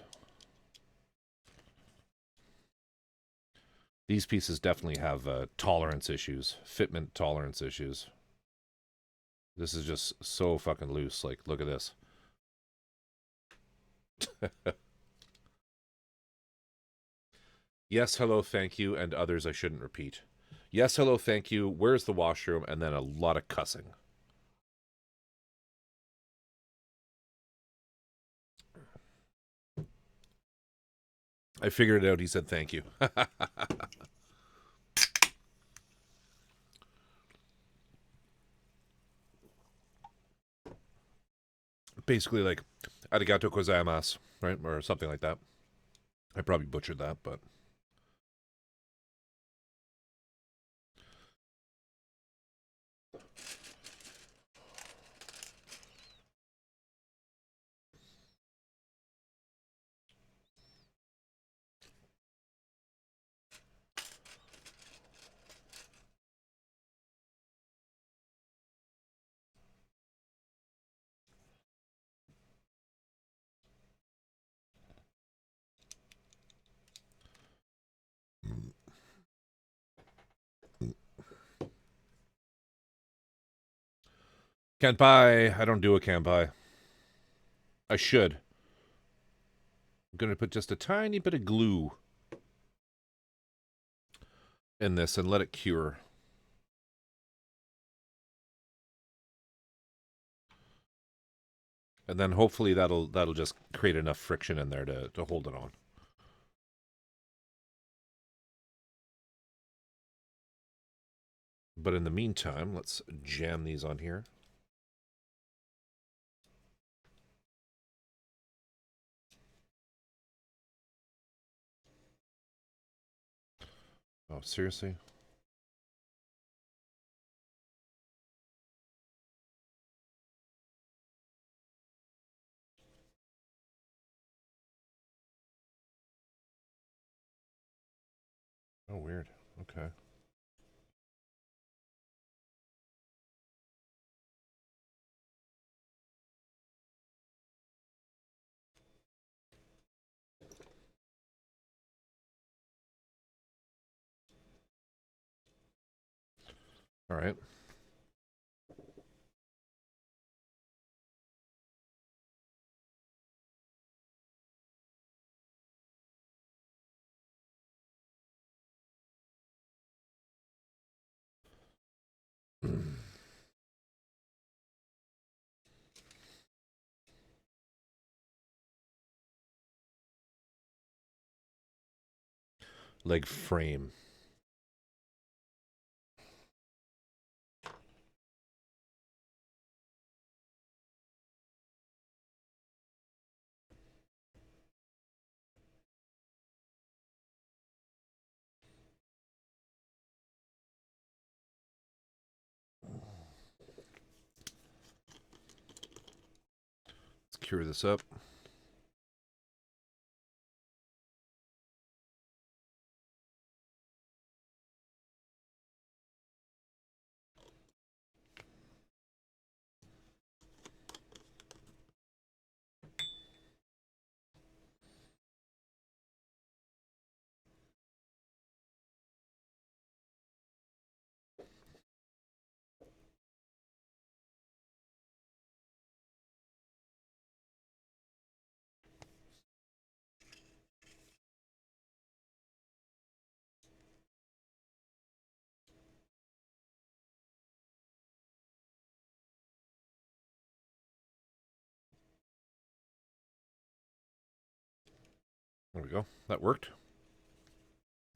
These pieces definitely have tolerance issues, fitment tolerance issues. This is just so fucking loose. Like, look at this. Yes, hello, thank you, and others I shouldn't repeat. Yes, hello, thank you, where's the washroom, and then a lot of cussing. I figured it out, he said thank you. Basically like, arigato gozaimasu, right? Or something like that. I probably butchered that, but... Can't buy. I don't do a can't buy. I should. I'm going to put just a tiny bit of glue in this and let it cure. And then hopefully that'll just create enough friction in there to hold it on. But in the meantime, let's jam these on here. Oh, seriously? Oh, weird. Okay. All right. Leg frame. Let's cure this up. There we go. That worked.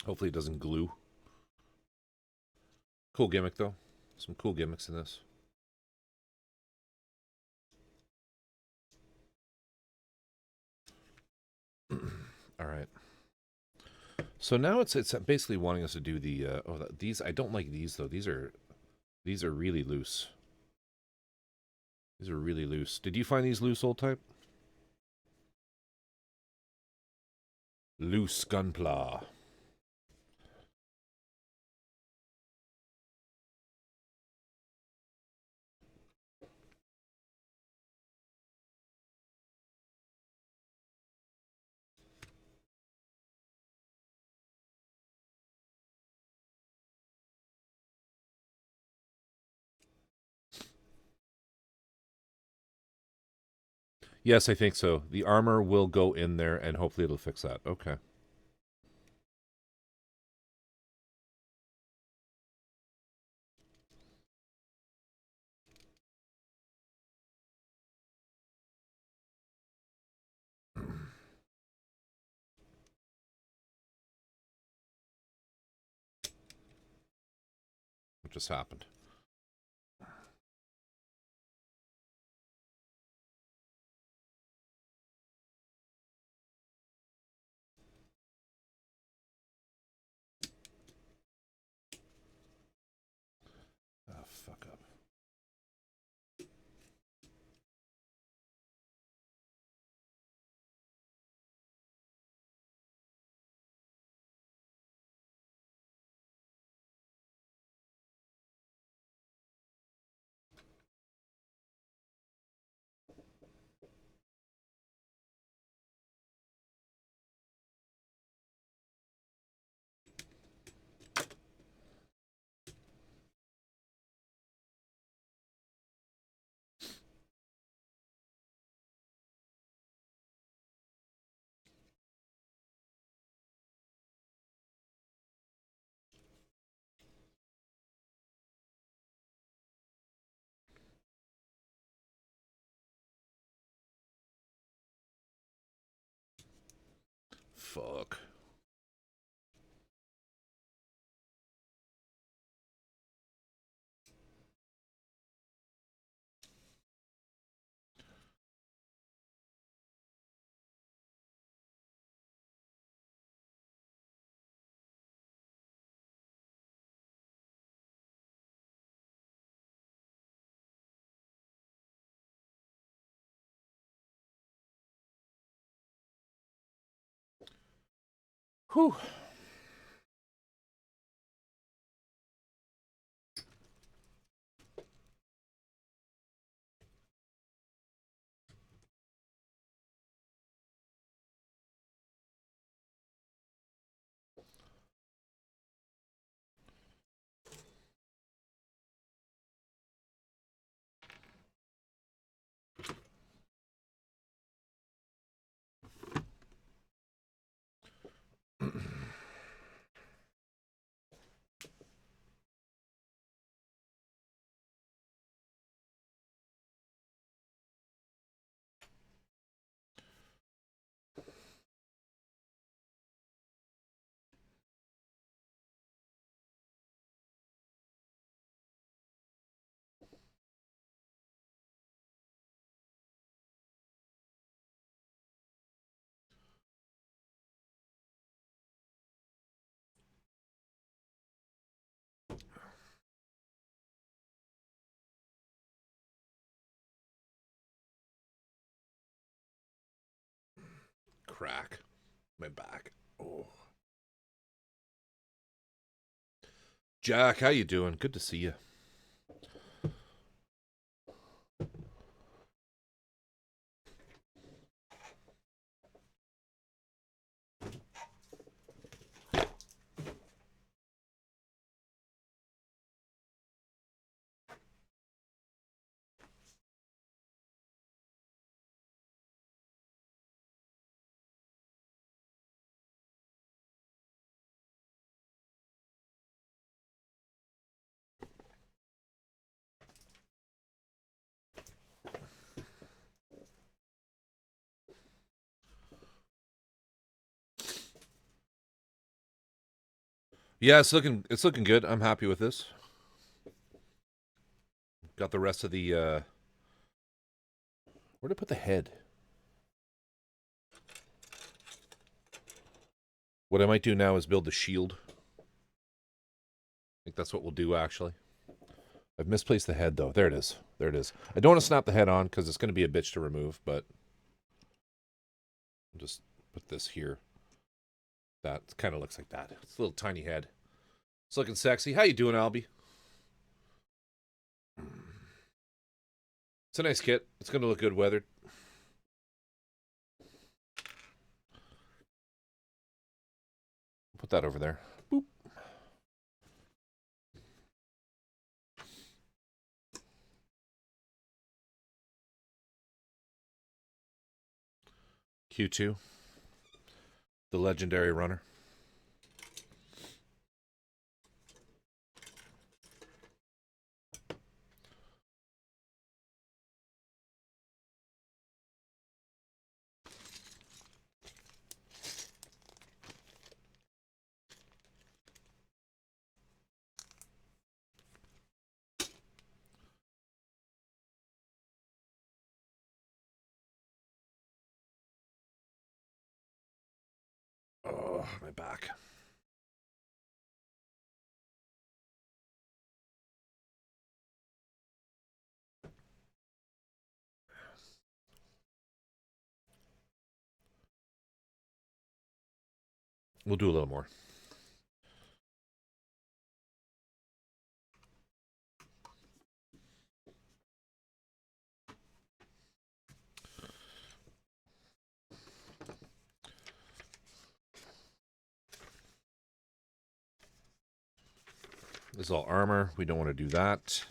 Hopefully it doesn't glue. Cool gimmick, though. Some cool gimmicks in this. All right. So now it's basically wanting us to do the these. I don't like these though. These are really loose. These are really loose. Did you find these loose, old type? Loose Gunpla. Yes, I think so. The armor will go in there, and hopefully it'll fix that. Okay. What just happened? Oh, fuck up. Fuck. Whew. Crack. My back. Oh. Jack, how you doing? Good to see you. Yeah, it's looking good. I'm happy with this. Got the rest of the where'd I put the head? What I might do now is build the shield. I think that's what we'll do, actually. I've misplaced the head, though. There it is. There it is. I don't want to snap the head on, because it's going to be a bitch to remove, but I'll just put this here. That kind of looks like that. It's a little tiny head. It's looking sexy. How you doing, Albie? It's a nice kit. It's going to look good weathered. Put that over there. Boop. Q2. The legendary runner. Oh, my back. We'll do a little more. This is all armor. We don't want to do that.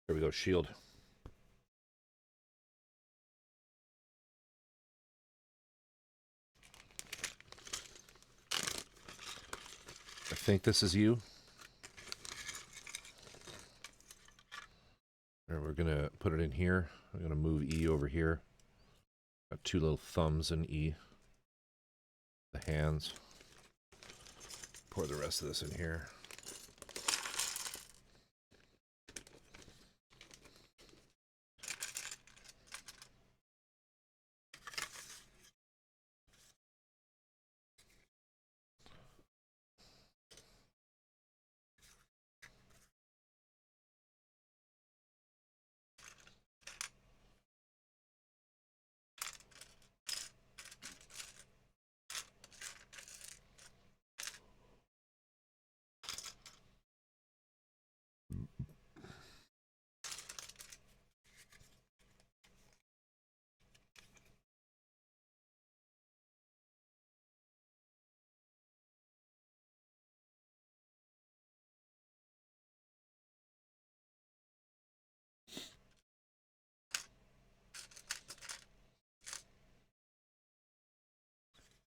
Here we go, shield. think this is you. And we're going to put it in here. I'm going to move E over here. Got two little thumbs in E. The hands. Pour the rest of this in here.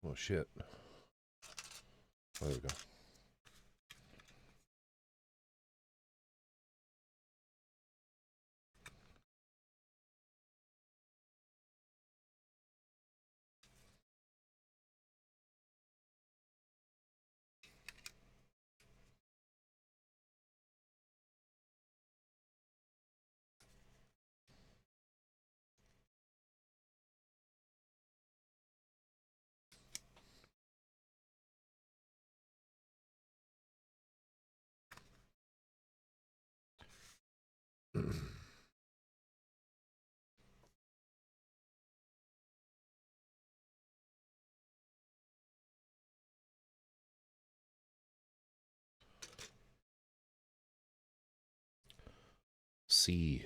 Oh shit. Oh, there we go. C.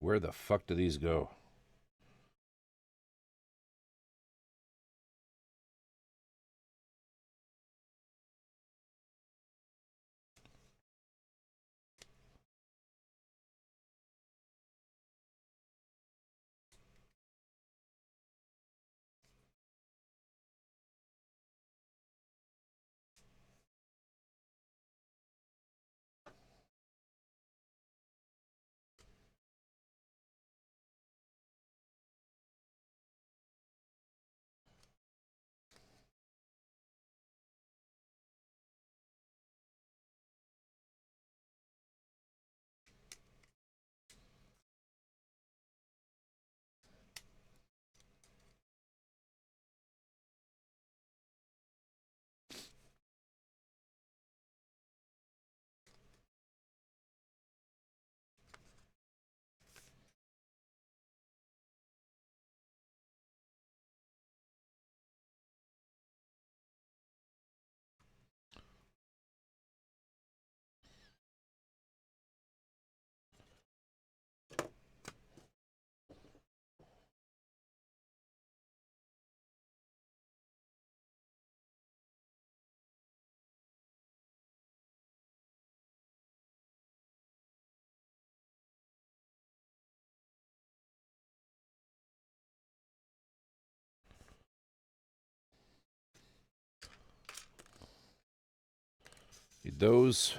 Where the fuck do these go? Need those.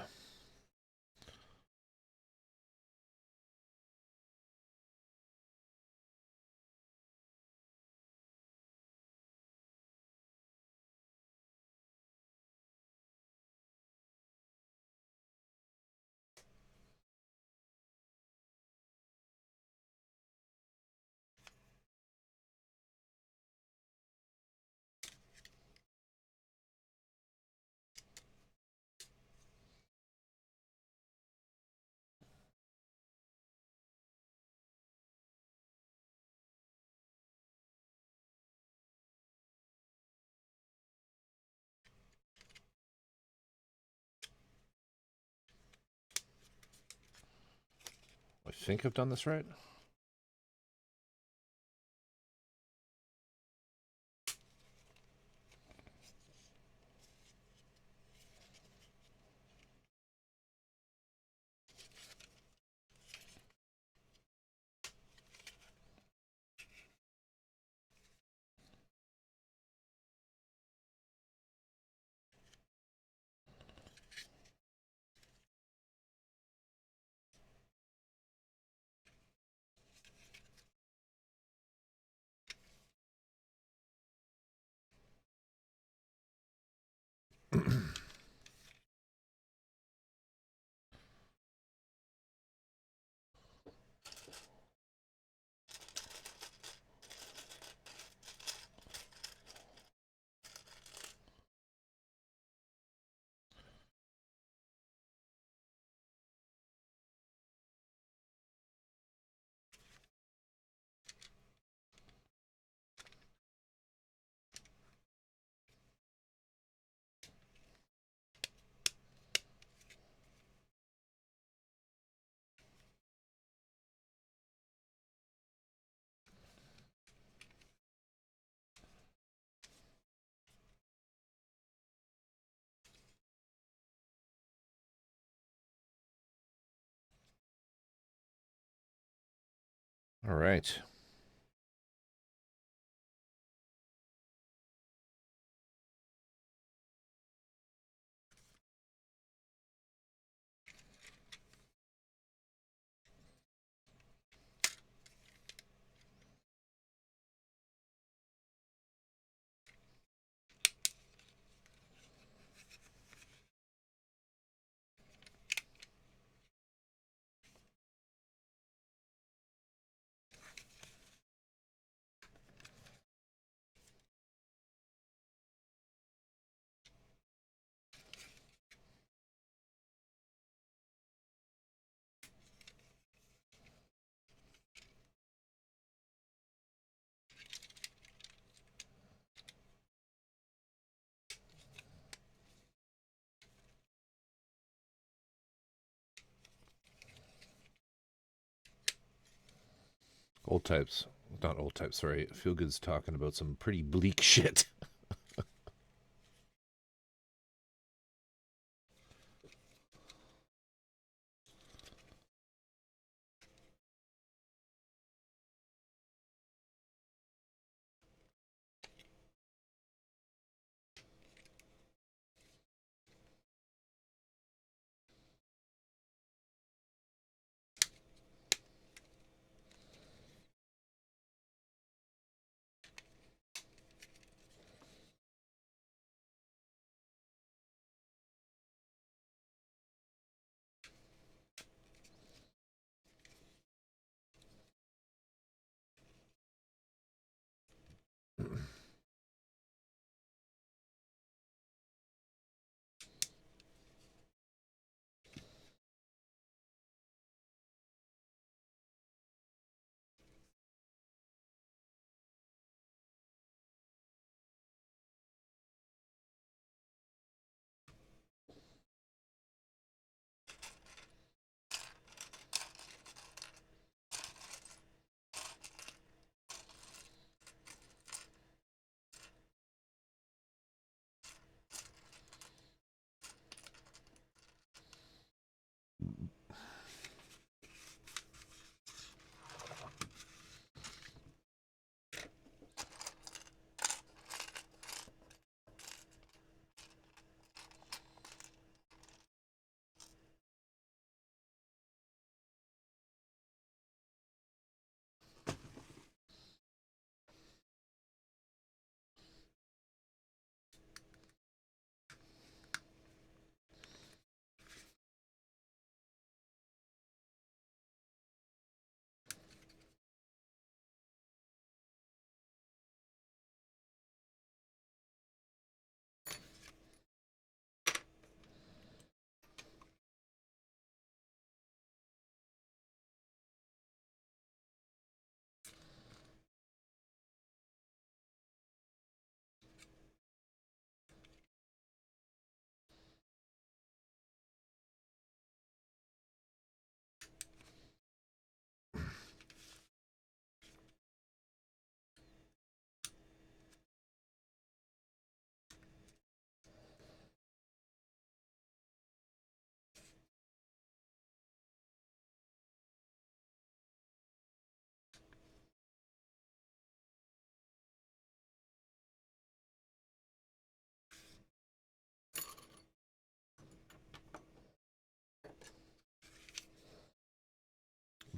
think I've done this right. All right. Old types. Not old types, sorry. Feel Good's talking about some pretty bleak shit.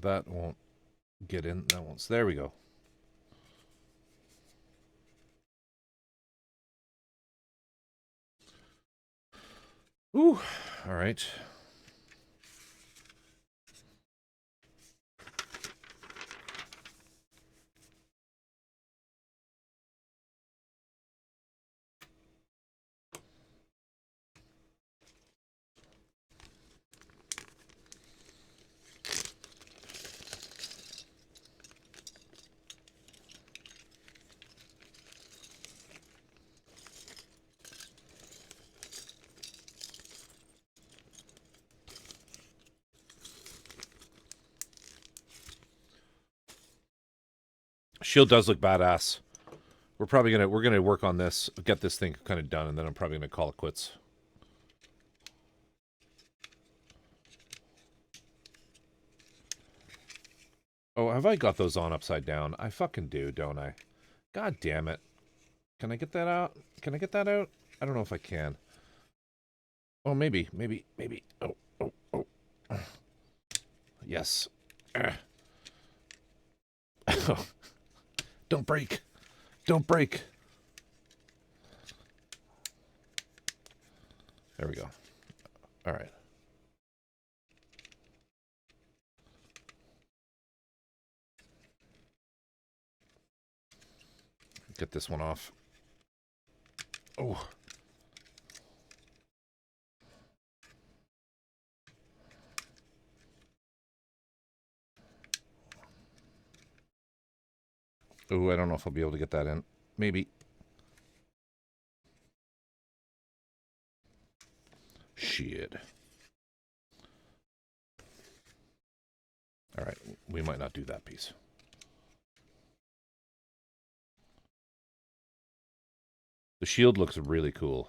That won't get in. That won't. There we go. Ooh. All right. Shield does look badass. We're gonna work on this, get this thing kind of done, and then I'm probably gonna call it quits. Oh, have I got those on upside down? I fucking do, don't I? God damn it. Can I get that out? Can I get that out? I don't know if I can. Oh, maybe. Oh. Yes. Don't break. Don't break. There we go. All right. Get this one off. Oh. Oh, I don't know if I'll be able to get that in. Maybe. Shit. All right. We might not do that piece. The shield looks really cool.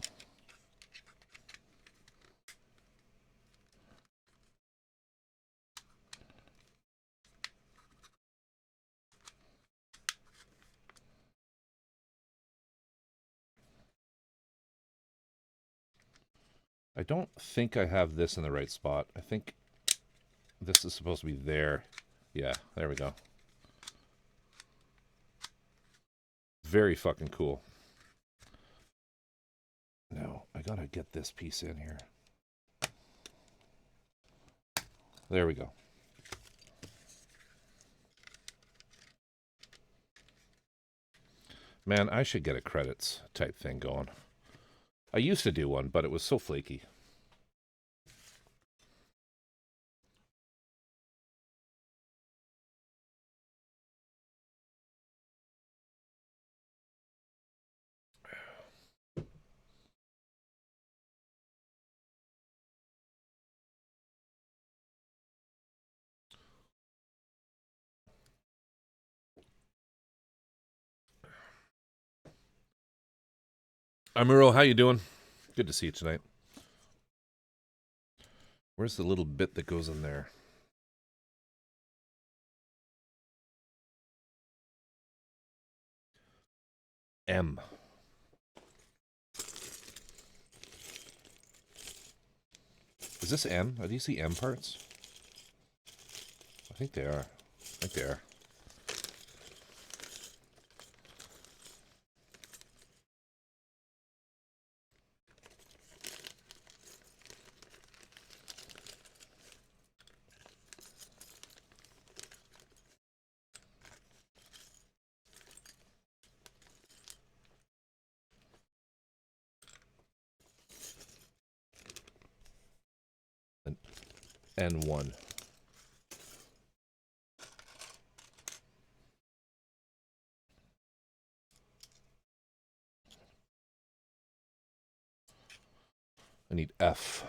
I don't think I have this in the right spot. I think this is supposed to be there. Yeah, there we go. Very fucking cool. Now, I gotta get this piece in here. There we go. Man, I should get a credits type thing going. I used to do one, but it was so flaky. Amuro, how you doing? Good to see you tonight. Where's the little bit that goes in there? M. Is this M? Are these the M parts? I think they are. I think they are. N1. I need F.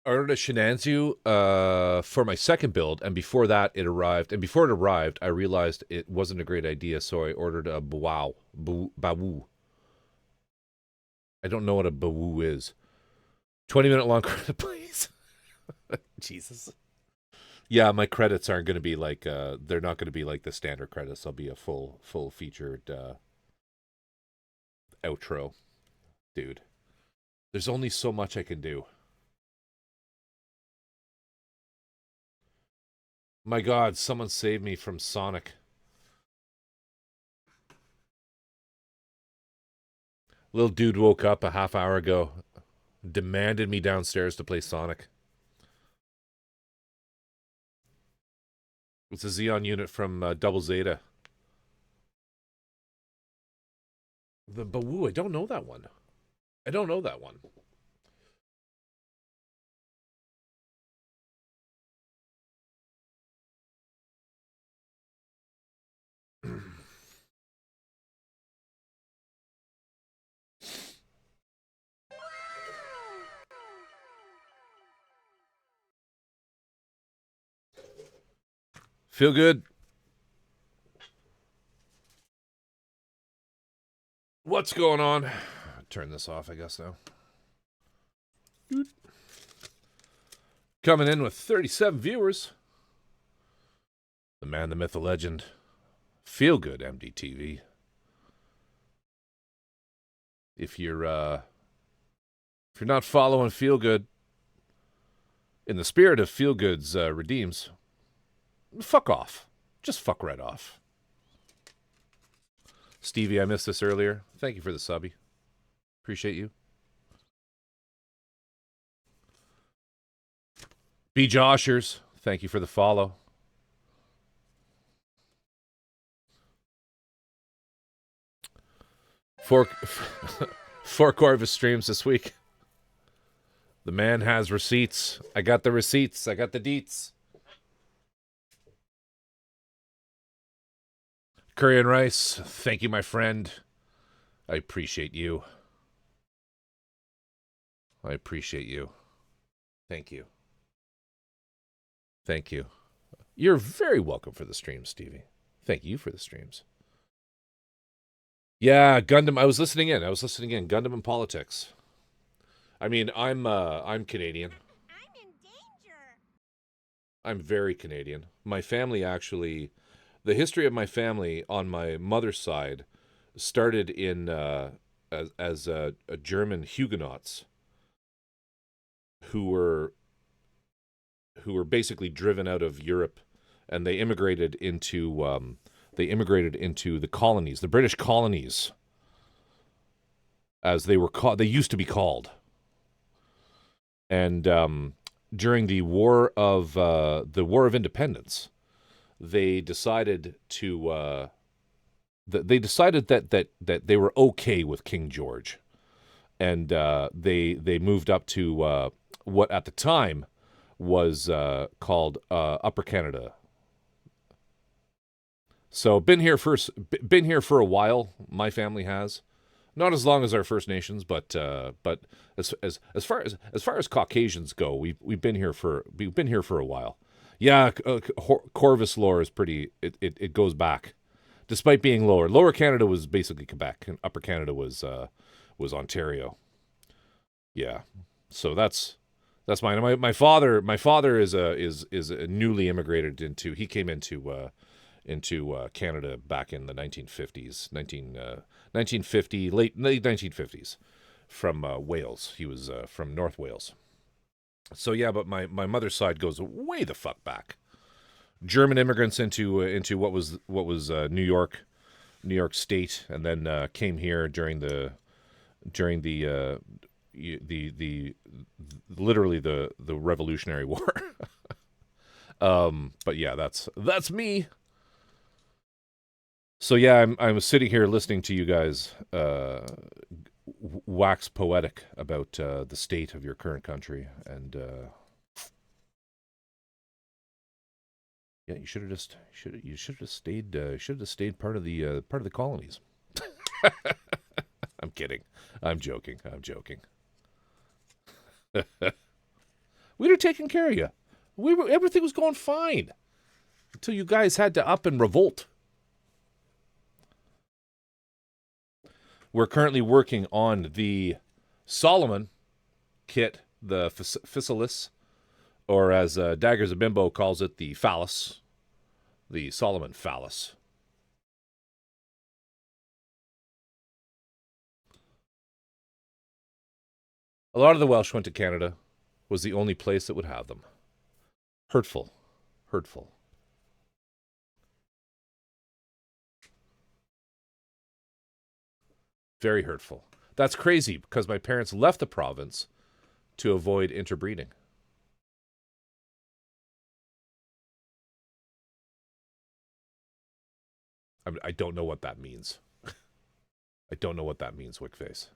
I ordered a Shinanzu for my second build, and before that it arrived. And before it arrived, I realized it wasn't a great idea, so I ordered a Bawu. I don't know what a Bawu is. 20-minute long credit, please. Jesus. Yeah, my credits aren't going to be like, they're not going to be like the standard credits. They'll be a full featured outro. Dude, there's only so much I can do. My God, someone save me from Sonic. Little dude woke up a half hour ago, demanded me downstairs to play Sonic. It's a Xeon unit from Double Zeta. The Bawu, I don't know that one. I don't know that one. Feel good? What's going on? Turn this off, I guess, now. Coming in with 37 viewers. The man, the myth, the legend. Feel good, MDTV. If you're not following Feel Good, in the spirit of Feel Good's redeems, fuck off. Just fuck right off. Stevie, I missed this earlier. Thank you for the subby. Appreciate you. B. Joshers, thank you for the follow. Four Corvus streams this week. The man has receipts. I got the receipts. I got the deets. Curry and Rice, thank you, my friend. I appreciate you. I appreciate you. Thank you. Thank you. You're very welcome for the streams, Stevie. Thank you for the streams. Yeah, Gundam. I was listening in. Gundam and politics. I mean, I'm Canadian. I'm in danger. I'm very Canadian. My family actually, the history of my family on my mother's side started in as a German Huguenots who were basically driven out of Europe, and they immigrated into the colonies, the British colonies, as they were called. They used to be called. And during the War of Independence, they decided to that they were okay with King George, and they moved up to what at the time was called Upper Canada. So been here for a while. My family has. Not as long as our First Nations, but as far as Caucasians go, we've been here for a while. Yeah, Corvus lore is pretty. It goes back, despite being lower. Lower Canada was basically Quebec, and Upper Canada was Ontario. Yeah, so that's mine. My father is a newly immigrated into. He came into Canada back in the 1950s, 1950, late 1950s, from Wales. He was from North Wales. So yeah, but my mother's side goes way the fuck back. German immigrants into what was New York State, and then came here during the literally the Revolutionary War. But yeah, that's me. So yeah, I'm sitting here listening to you guys wax poetic about the state of your current country, and yeah, you should have stayed part of the colonies. I'm kidding. I'm joking. We'd have taken care of you. Everything was going fine until you guys had to up and revolt. We're currently working on the Solomon kit, the Physalis, or as Daggers of Bimbo calls it, the Phallus, the Solomon Phallus. A lot of the Welsh went to Canada. Was the only place that would have them. Hurtful. Hurtful. Very hurtful. That's crazy because my parents left the province to avoid interbreeding. I don't know what that means. I don't know what that means, Wickface.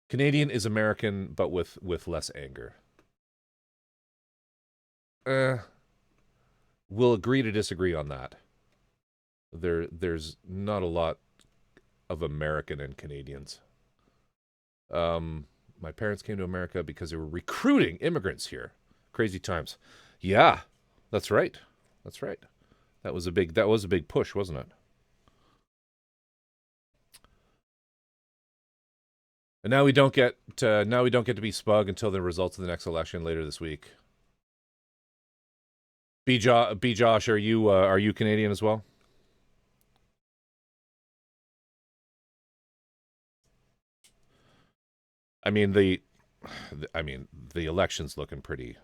Canadian is American, but with less anger. We'll agree to disagree on that. There's not a lot of American and Canadians. My parents came to America because they were recruiting immigrants here. Crazy times. Yeah, that's right. That's right. That was a big push, wasn't it? And now we don't get to be Spug until the results of the next election later this week. B. Josh, are you Canadian as well? I mean the election's looking pretty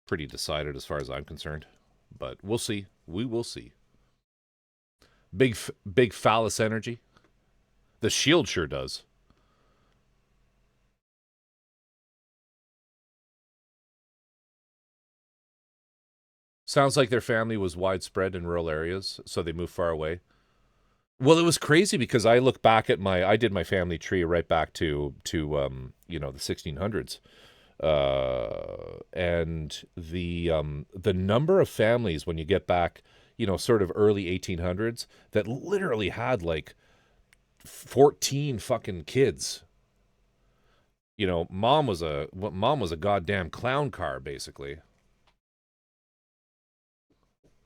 decided as far as I'm concerned, but we'll see. We will see. Big phallus energy. The Shield sure does. Sounds like their family was widespread in rural areas, so they moved far away. Well, it was crazy because I look back at I did my family tree right back to the 1600s, and the number of families when you get back, sort of early 1800s that literally had like 14 fucking kids. Mom was a goddamn clown car basically.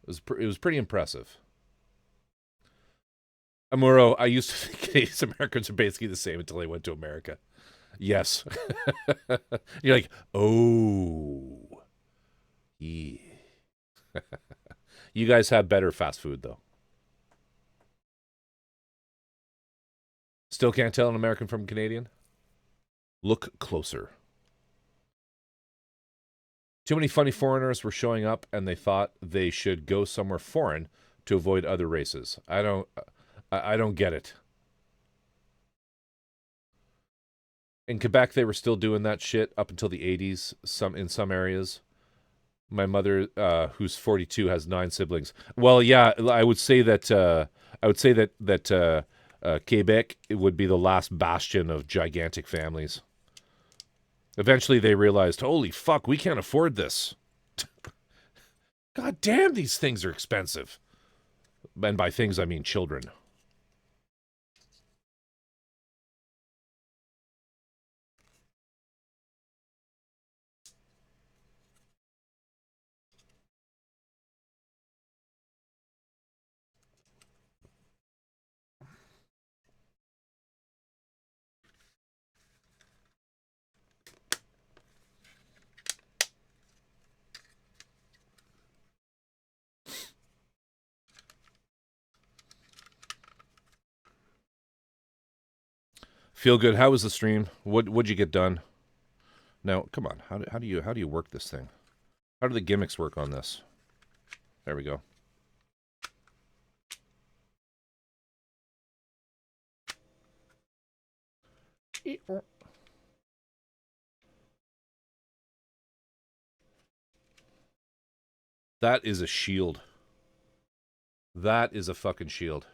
It was pretty impressive. Amuro, I used to think Canadians Americans are basically the same until I went to America. Yes. You're like, oh, yeah. You guys have better fast food, though. Still can't tell an American from a Canadian? Look closer. Too many funny foreigners were showing up, and they thought they should go somewhere foreign to avoid other races. I don't get it. In Quebec, they were still doing that shit up until the 80s, in some areas. My mother, who's 42, has 9 siblings. Well, yeah, I would say that Quebec it would be the last bastion of gigantic families. Eventually, they realized, holy fuck, we can't afford this. God damn, these things are expensive. And by things, I mean children. Feel good. How was the stream? What'd you get done? Now, come on. How do you work this thing? How do the gimmicks work on this? There we go. That is a shield. That is a fucking shield.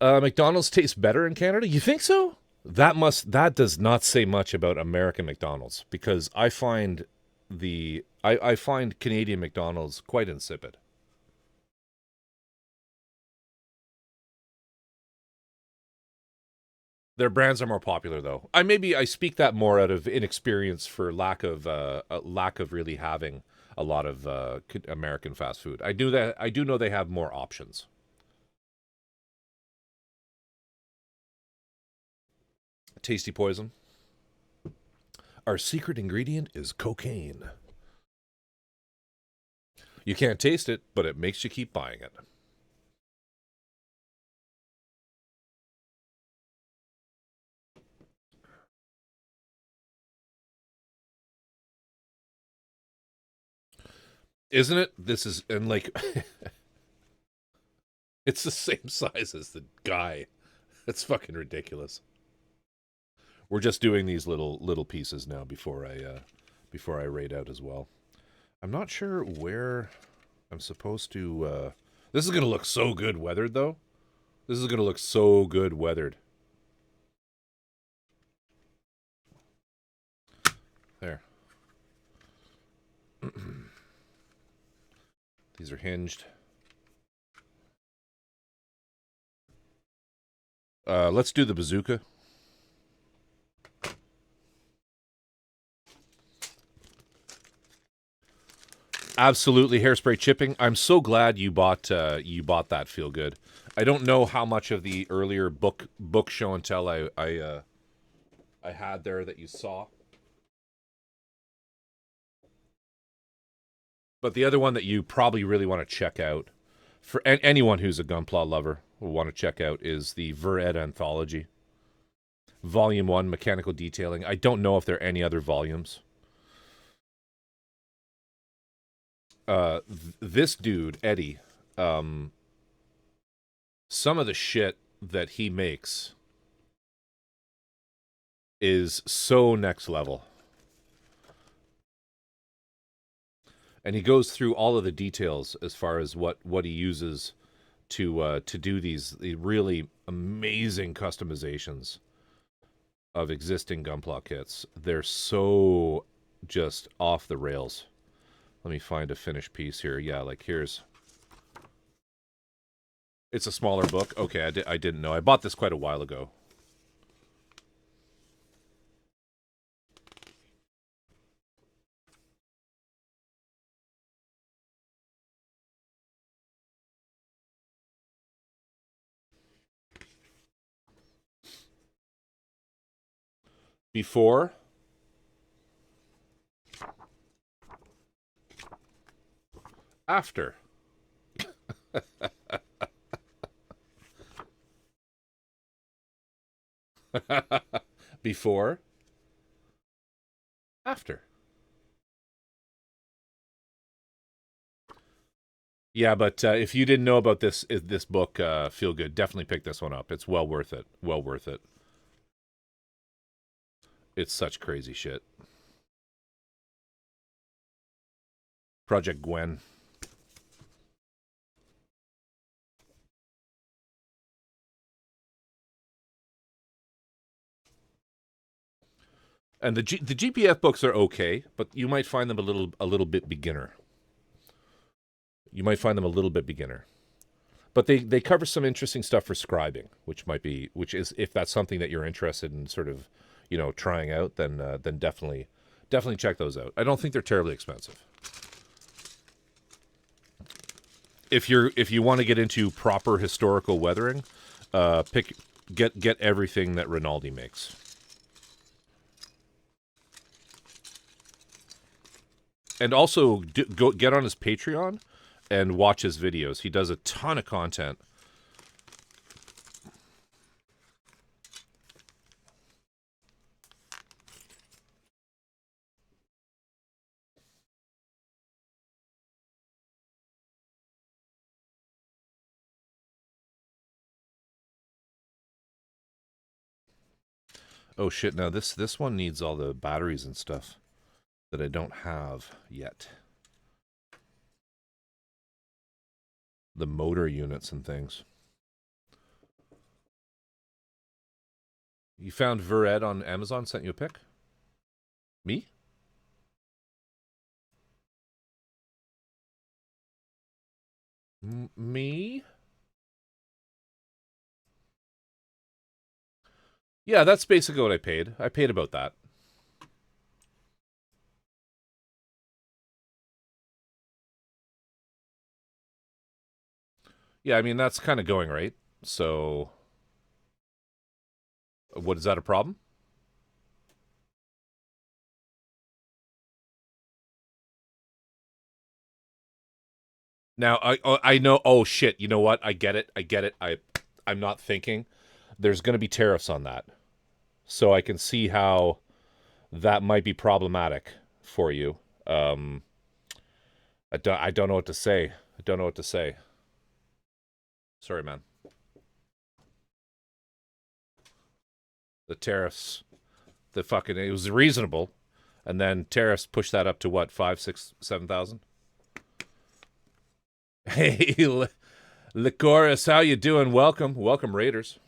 McDonald's tastes better in Canada. You think so? That does not say much about American McDonald's because I find Canadian McDonald's quite insipid. Their brands are more popular though. I speak that more out of inexperience for lack of really having a lot of American fast food. I do know they have more options. Tasty Poison. Our secret ingredient is cocaine. You can't taste it, but it makes you keep buying it. Isn't it? This is, and like, it's the same size as the guy. It's fucking ridiculous. We're just doing these little pieces now before I raid out as well. I'm not sure where I'm supposed to. This is gonna look so good weathered though. This is gonna look so good weathered. There. These are hinged. Let's do the bazooka. Absolutely hairspray chipping. I'm so glad you bought that. Feel good. I don't know how much of the earlier book show and tell I had there that you saw. But the other one that you probably really want to check out, for anyone who's a Gunpla lover will want to check out, is the Ver-Ed Anthology. Volume 1, Mechanical Detailing. I don't know if there are any other volumes. This dude, Eddie, some of the shit that he makes is so next level. And he goes through all of the details as far as what he uses to do these really amazing customizations of existing Gunpla kits. They're so just off the rails. Let me find a finished piece here. Yeah, like here's... It's a smaller book. Okay, I didn't know. I bought this quite a while ago. Before... After. Before. After. Yeah, but if you didn't know about this book, Feel Good, definitely pick this one up. It's well worth it. Well worth it. It's such crazy shit. Project Gwen. And the GPF books are okay, but you might find them a little bit beginner. You might find them a little bit beginner. But they cover some interesting stuff for scribing, which is if that's something that you're interested in sort of, trying out, then definitely check those out. I don't think they're terribly expensive. If you want to get into proper historical weathering, get everything that Rinaldi makes. And also go get on his Patreon and watch his videos. He does a ton of content. Oh shit, now this one needs all the batteries and stuff that I don't have yet. The motor units and things. You found Vered on Amazon, sent you a pic? Me? Me? Yeah, that's basically what I paid. I paid about that. Yeah, I mean, that's kind of going, right? So, what is that a problem? Now, I know. Oh shit! You know what? I get it. I get it. I'm not thinking. There's going to be tariffs on that, so I can see how that might be problematic for you. Um, I don't know what to say. I don't know what to say. Sorry, man. The tariffs, the fucking it was reasonable, and then tariffs pushed that up to what 5, 6, 7,000. Hey, Licoris, how you doing? Welcome, welcome, Raiders.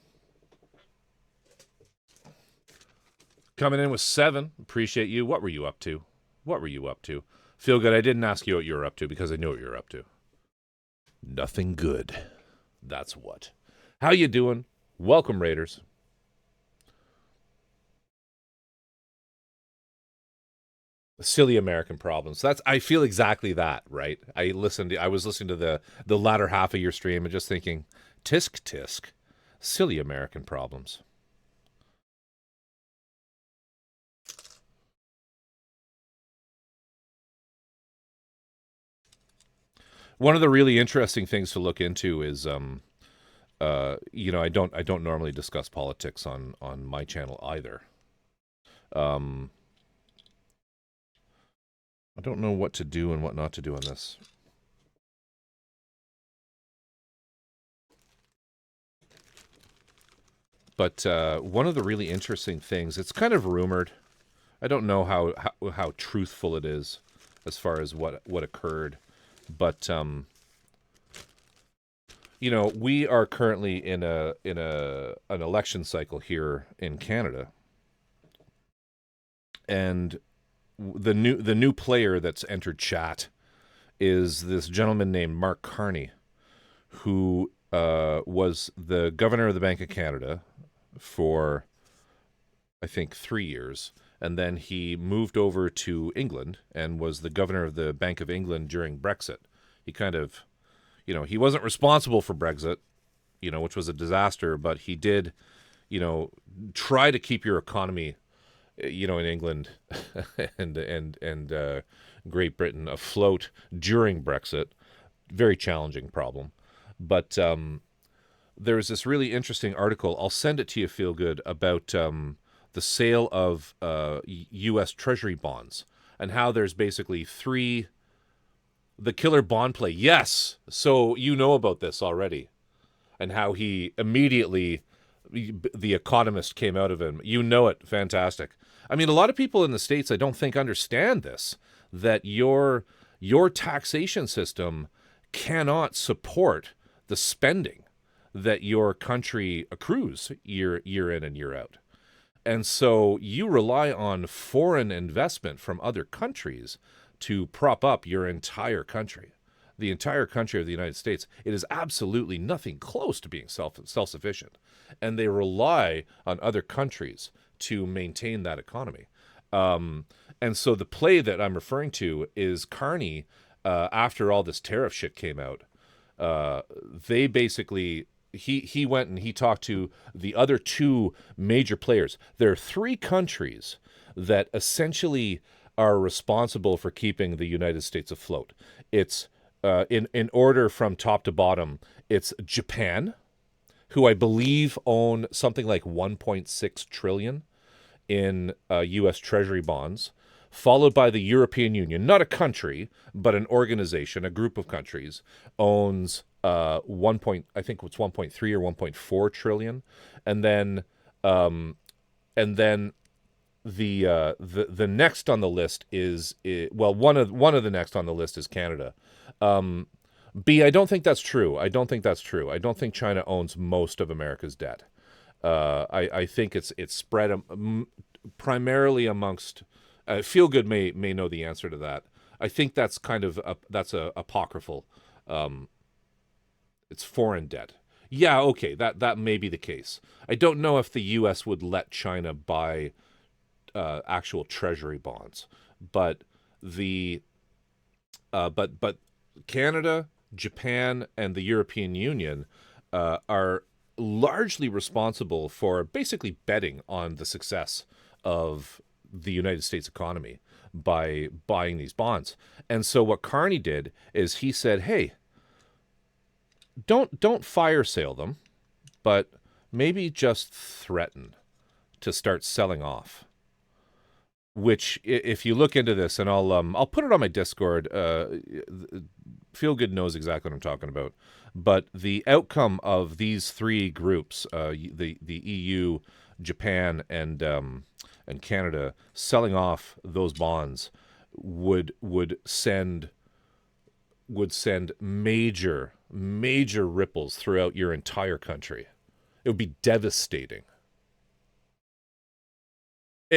Coming in with 7. Appreciate you. What were you up to? What were you up to? Feel good. I didn't ask you what you were up to because I knew what you were up to. Nothing good. That's what. How you doing? Welcome, Raiders. Silly American problems. That's I feel exactly that, right? I was listening to the latter half of your stream and just thinking, tisk tisk. Silly American problems. One of the really interesting things to look into is I don't normally discuss politics on my channel either. I don't know what to do and what not to do on this. But one of the really interesting things, it's kind of rumored. I don't know how truthful it is as far as what occurred, but we are currently in an election cycle here in Canada, and the new player that's entered chat is this gentleman named Mark Carney, who was the governor of the Bank of Canada for, I think, 3 years. And then he moved over to England and was the governor of the Bank of England during Brexit. He kind of, he wasn't responsible for Brexit, which was a disaster, but he did, try to keep your economy, in England and Great Britain afloat during Brexit. Very challenging problem. But there was this really interesting article. I'll send it to you, Feel Good, about the sale of U.S. Treasury bonds and how there's basically 3. The killer bond play. Yes. So you know about this already and how he immediately, the Economist came out of him. You know it. Fantastic. I mean, a lot of people in the States, I don't think, understand this, that your taxation system cannot support the spending that your country accrues year in and year out. And so you rely on foreign investment from other countries to prop up your entire country. The entire country of the United States, it is absolutely nothing close to being self-sufficient. And they rely on other countries to maintain that economy. And so the play that I'm referring to is Carney, after all this tariff shit came out, they basically, he went and he talked to the other 2 major players. There are 3 countries that essentially are responsible for keeping the United States afloat. It's in order from top to bottom. It's Japan, who I believe own something like 1.6 trillion in U.S. Treasury bonds, followed by the European Union, not a country, but an organization, a group of countries, owns I think it's 1.3 or 1.4 trillion, and then the next on the list is one of the next on the list is Canada. I don't think that's true. I don't think China owns most of America's debt. I think it's spread primarily amongst. Feel good may know the answer to that. I think that's kind of that's a apocryphal. Um, it's foreign debt. Yeah, okay, that may be the case. I don't know if the U.S. would let China buy actual treasury bonds, but the but Canada, Japan, and the European Union are largely responsible for basically betting on the success of the United States economy by buying these bonds. And so what Carney did is he said, "Hey, don't fire sale them, but maybe just threaten to start selling off." Which, if you look into this, and I'll put it on my Discord. Feel Good knows exactly what I'm talking about. But the outcome of these three groups, the EU, Japan, and Canada selling off those bonds would send major ripples throughout your entire country. It would be devastating.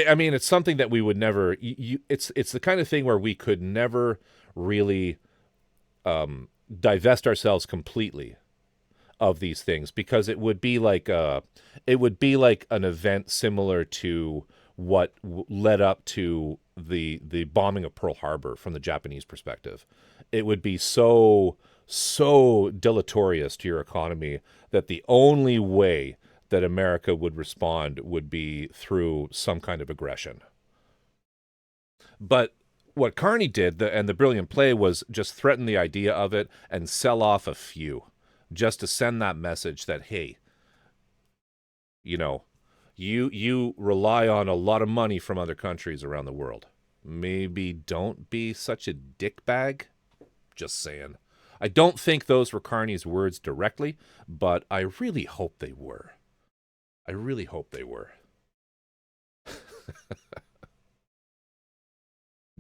I mean, it's something that we would never. It's the kind of thing where we could never really divest ourselves completely of these things, because it would be like an event similar to what led up to the bombing of Pearl Harbor from the Japanese perspective. It would be so deleterious to your economy that the only way that America would respond would be through some kind of aggression. But what Carney did, and the brilliant play, was just threaten the idea of it and sell off a few, just to send that message that, hey, you know, you rely on a lot of money from other countries around the world. Maybe don't be such a dickbag. Just saying. I don't think those were Carney's words directly, but I really hope they were. I really hope they were.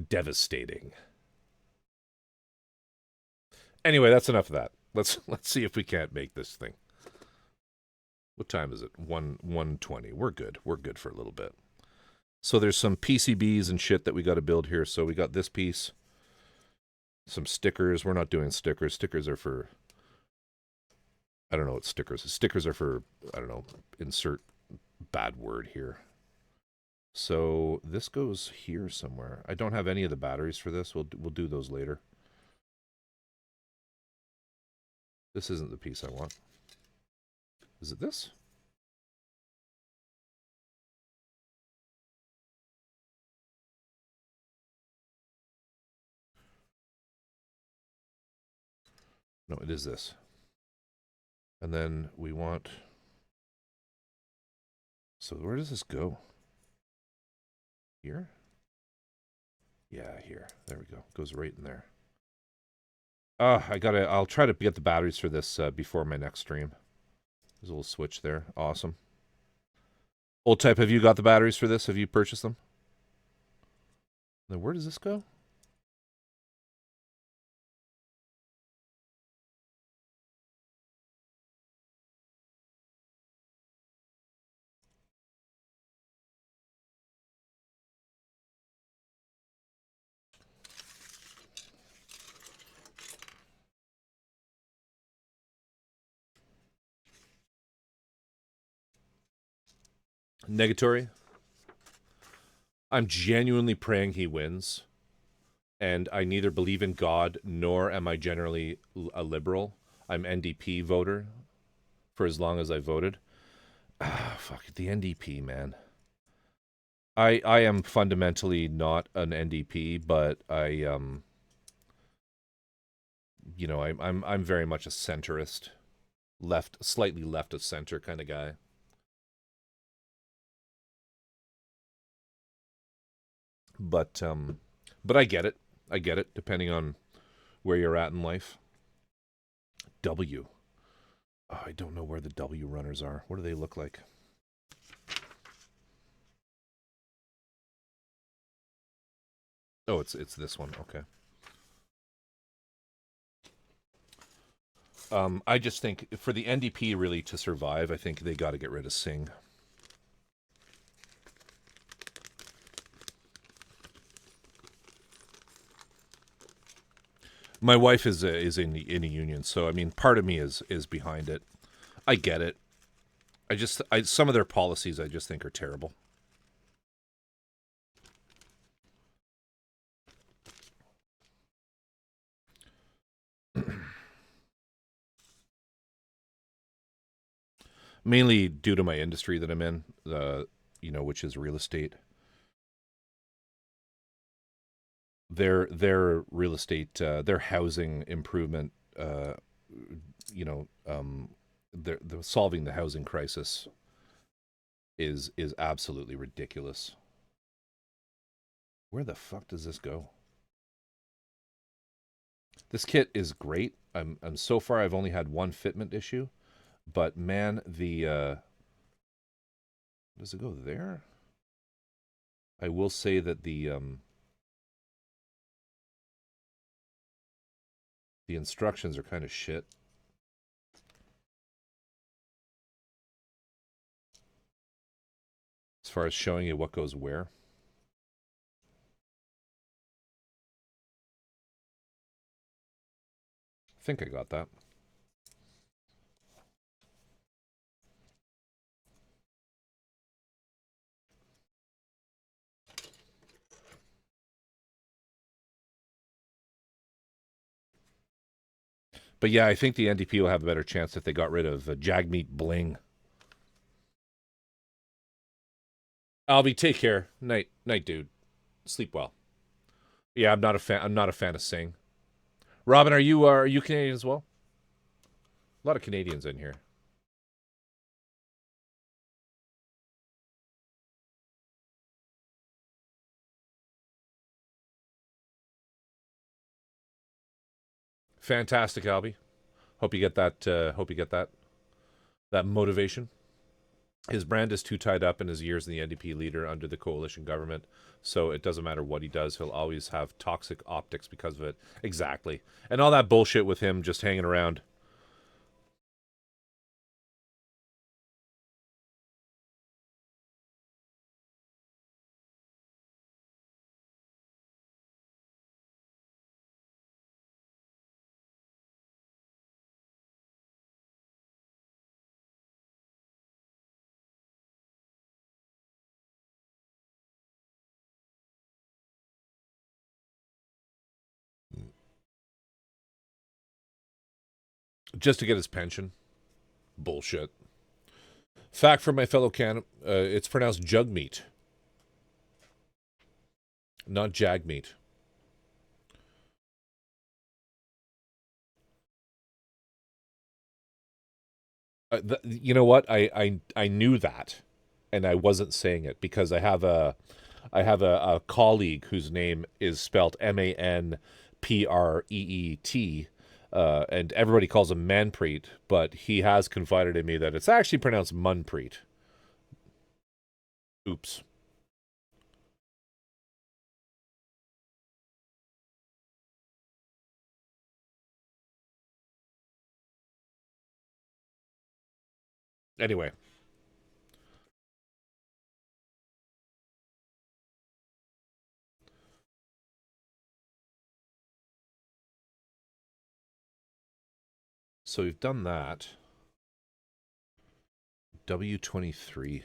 Devastating. Anyway, that's enough of that. Let's see if we can't make this thing. What time is it? 1:20. We're good. We're good for a little bit. So there's some PCBs and shit that we got to build here. So we got this piece, some stickers. We're not doing stickers. Stickers are for, I don't know what stickers. Stickers are for, I don't know, insert bad word here. So this goes here somewhere. I don't have any of the batteries for this. We'll do those later. This isn't the piece I want. Is it this? No, it is this. And then we want... So where does this go? Here? Yeah, here. There we go. Goes right in there. I'll try to get the batteries for this before my next stream. There's a little switch there. Awesome. Old Type, have you got the batteries for this? Have you purchased them? Then where does this go? Negatory. I'm genuinely praying he wins. And I neither believe in God nor am I generally a liberal. I'm NDP voter for as long as I voted. Fuck the NDP, man. I am fundamentally not an NDP, but I'm very much a centrist, slightly left of center kind of guy. But I get it. I get it, depending on where you're at in life. W. Oh, I don't know where the W runners are. What do they look like? Oh, it's this one. Okay. I just think for the NDP really to survive, I think they got to get rid of Singh. My wife is in a union, so I mean, part of me is behind it. I get it. I some of their policies I just think are terrible. Mainly due to my industry that I'm in, which is real estate. Their real estate, their housing improvement, you know, they're solving the housing crisis is absolutely ridiculous. Where the fuck does this go? This kit is great. I'm so far I've only had one fitment issue, but man, does it go there? I will say that the instructions are kind of shit. As far as showing you what goes where. I think I got that. But yeah, I think the NDP will have a better chance if they got rid of Jagmeet Bling. Albie, take care. Night, dude. Sleep well. Yeah, I'm not a fan. I'm not a fan of Singh. Robin, are you Canadian as well? A lot of Canadians in here. Fantastic, Albie. Hope you get that. Hope you get that motivation. His brand is too tied up in his years in the NDP leader under the coalition government, so it doesn't matter what he does, he'll always have toxic optics because of it. Exactly. And all that bullshit with him just hanging around. Just to get his pension. Bullshit. Fact for my fellow it's pronounced jug meat, not jag meat. You know what? I knew that, and I wasn't saying it because I have a colleague whose name is spelled Manpreet, and everybody calls him Manpreet, but he has confided in me that it's actually pronounced Munpreet. Oops. Anyway, so we've done that. W23.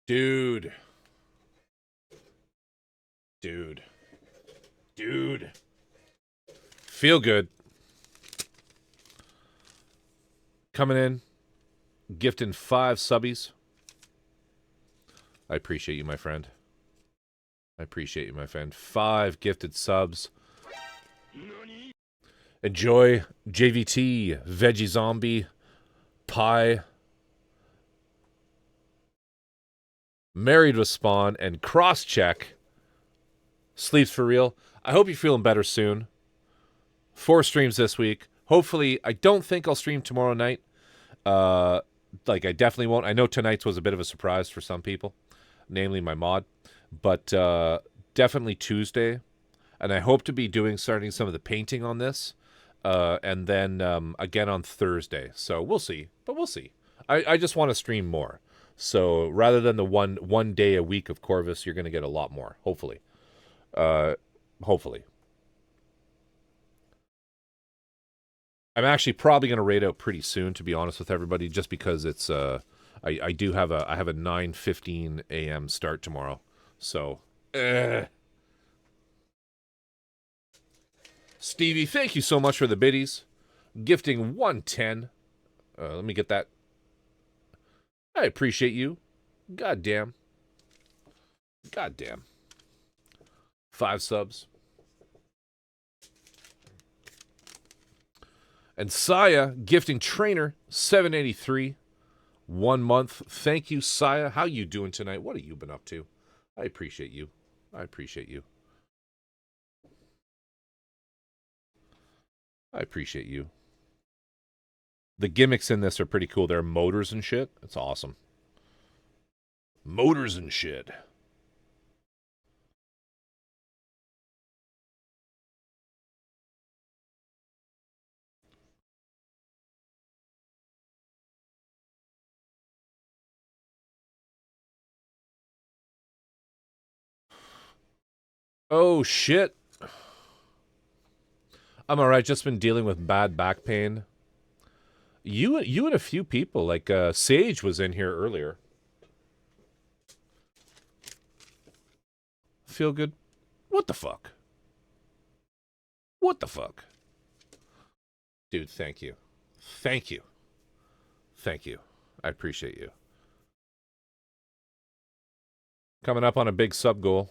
Dude. Dude. Dude. Feel good. Coming in. Gifting 5 subbies. I appreciate you, my friend. I appreciate you, my friend. 5 gifted subs. Enjoy JVT, Veggie Zombie, Pie, Married with Spawn, and Crosscheck. Sleeps for real. I hope you're feeling better soon. 4 streams this week. Hopefully, I don't think I'll stream tomorrow night. I definitely won't. I know tonight's was a bit of a surprise for some people. namely my mod. But definitely Tuesday, and I hope to be starting some of the painting on this, and then again on Thursday. So we'll see, but we'll see. I just want to stream more. So rather than the one day a week of Corvus, you're going to get a lot more. Hopefully, hopefully. I'm actually probably going to raid out pretty soon, to be honest with everybody, just because it's I do have a 9:15 a.m. start tomorrow. So, Stevie, thank you so much for the biddies. Gifting 110. Let me get that. I appreciate you. Goddamn. Goddamn. 5 subs. And Saya gifting trainer 783. 1 month. Thank you, Saya. How you doing tonight? What have you been up to? I appreciate you. I appreciate you. I appreciate you. The gimmicks in this are pretty cool. There are motors and shit. It's awesome. Motors and shit. Oh, shit. I'm all right. Just been dealing with bad back pain. You and a few people, like Sage was in here earlier. Feel good? What the fuck? What the fuck? Dude, thank you. Thank you. Thank you. I appreciate you. Coming up on a big sub goal.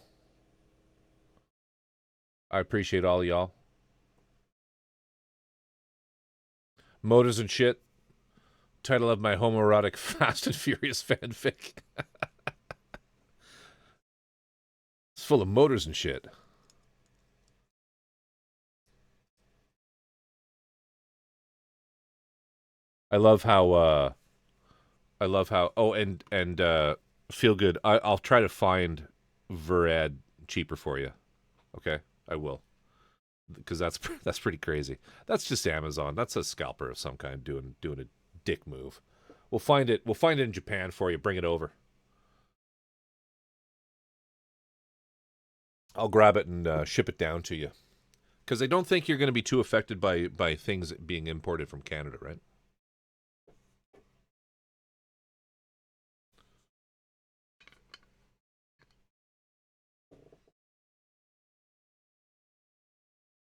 I appreciate all y'all. Motors and shit. Title of my homoerotic Fast and Furious fanfic. It's full of motors and shit. I love how oh, and feel good. I'll try to find Verad cheaper for you. Okay? I will. Because that's pretty crazy. That's just Amazon. That's a scalper of some kind doing a dick move. We'll find it in Japan for you. Bring it over. I'll grab it and ship it down to you. Because I don't think you're going to be too affected by things being imported from Canada, right?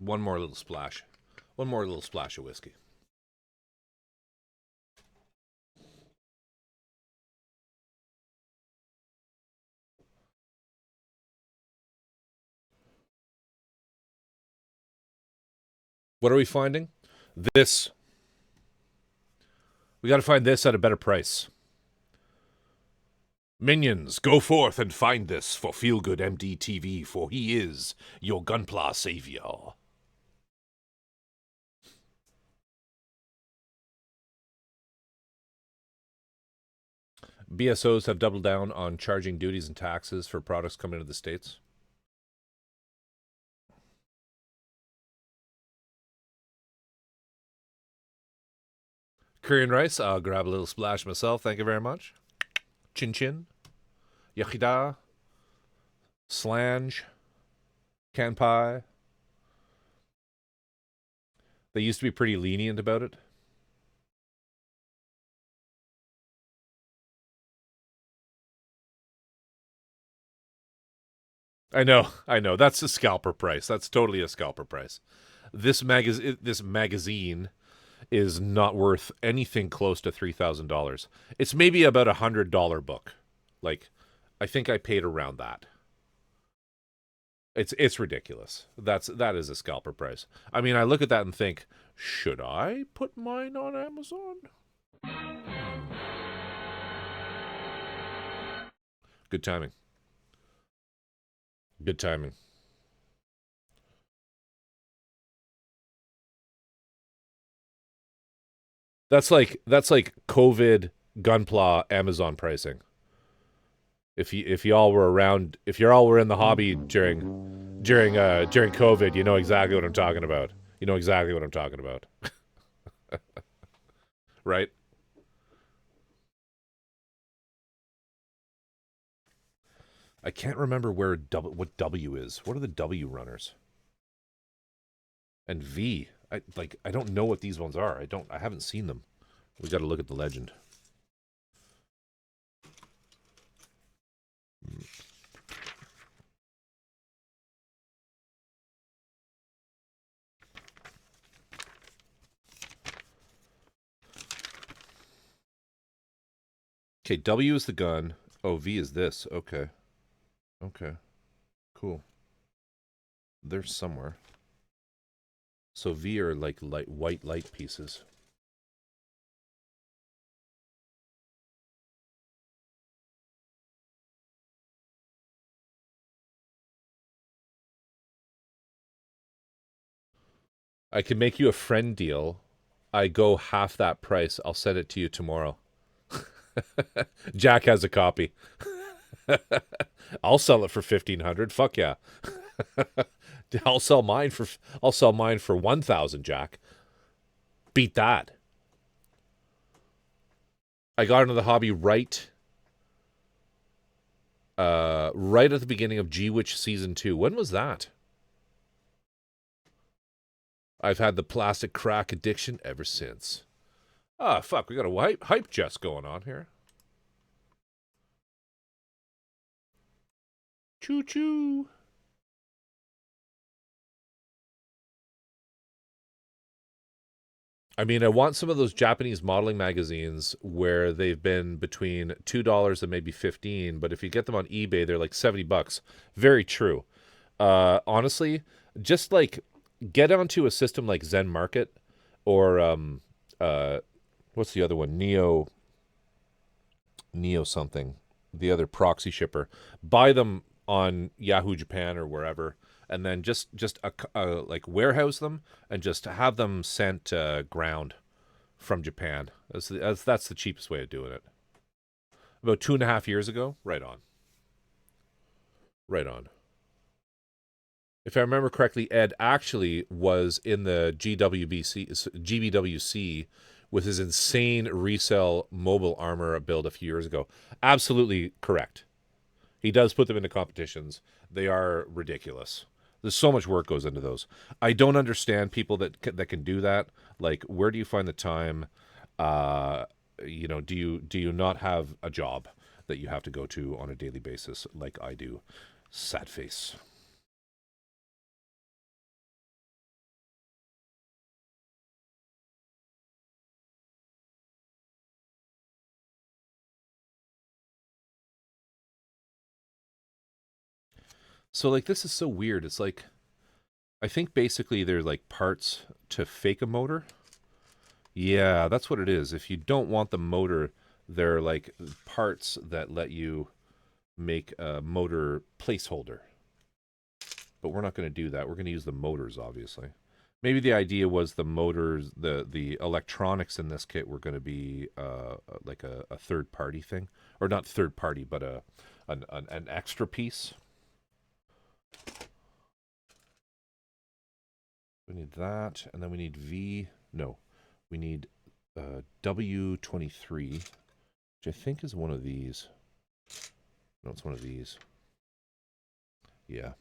One more little splash. One more little splash of whiskey. What are we finding? This. We got to find this at a better price. Minions, go forth and find this for Feelgood MDTV, for he is your Gunpla savior. BSOs have doubled down on charging duties and taxes for products coming into the States. Korean rice, I'll grab a little splash myself. Thank you very much. Chin chin. Yachida. Slange. Kanpai. They used to be pretty lenient about it. I know. That's a scalper price. That's totally a scalper price. This magazine is not worth anything close to $3,000. It's maybe about $100 book. Like, I think I paid around that. It's ridiculous. That is a scalper price. I mean, I look at that and think, should I put mine on Amazon? Good timing. Good timing. That's like COVID Gunpla Amazon pricing. If y'all were around, if you all were in the hobby during COVID, you know exactly what I'm talking about. You know exactly what I'm talking about, right? I can't remember what W is. What are the W runners? And V. I don't know what these ones are. I haven't seen them. We got to look at the legend. Okay, W is the gun. Oh, V is this. Okay. Okay. Cool. They're somewhere. So V are like white light pieces. I can make you a friend deal. I go half that price. I'll send it to you tomorrow. Jack has a copy. I'll sell it for 1,500. Fuck yeah. I'll sell mine for 1,000, Jack. Beat that. I got into the hobby right at the beginning of G Witch season 2. When was that? I've had the plastic crack addiction ever since. Ah, fuck, we got a hype jest going on here. Choo choo. I mean, I want some of those Japanese modeling magazines where they've been between $2 and maybe 15, but if you get them on eBay, they're like $70. Very true. Honestly, just like get onto a system like Zen Market or what's the other one? Neo something. The other proxy shipper. Buy them on Yahoo Japan or wherever, and then just like warehouse them and just have them sent ground from Japan. That's the cheapest way of doing it. About 2.5 years ago, right on, right on. If I remember correctly, Ed actually was in the GBWC with his insane resale mobile armor build a few years ago. Absolutely correct. He does put them into competitions. They are ridiculous. There's so much work goes into those. I don't understand people that can do that. Like, where do you find the time? Uh, do you not have a job that you have to go to on a daily basis like I do? Sad face. So like this is so weird. It's like I think basically they're like parts to fake a motor. Yeah, that's what it is. If you don't want the motor, they're like parts that let you make a motor placeholder. But we're not going to do that. We're going to use the motors, obviously. Maybe the idea was the motors, the electronics in this kit were going to be like a third party thing, or not third party, but an extra piece. We need that, and then we need V. No, we need W23, which I think is one of these. No, it's one of these. Yeah.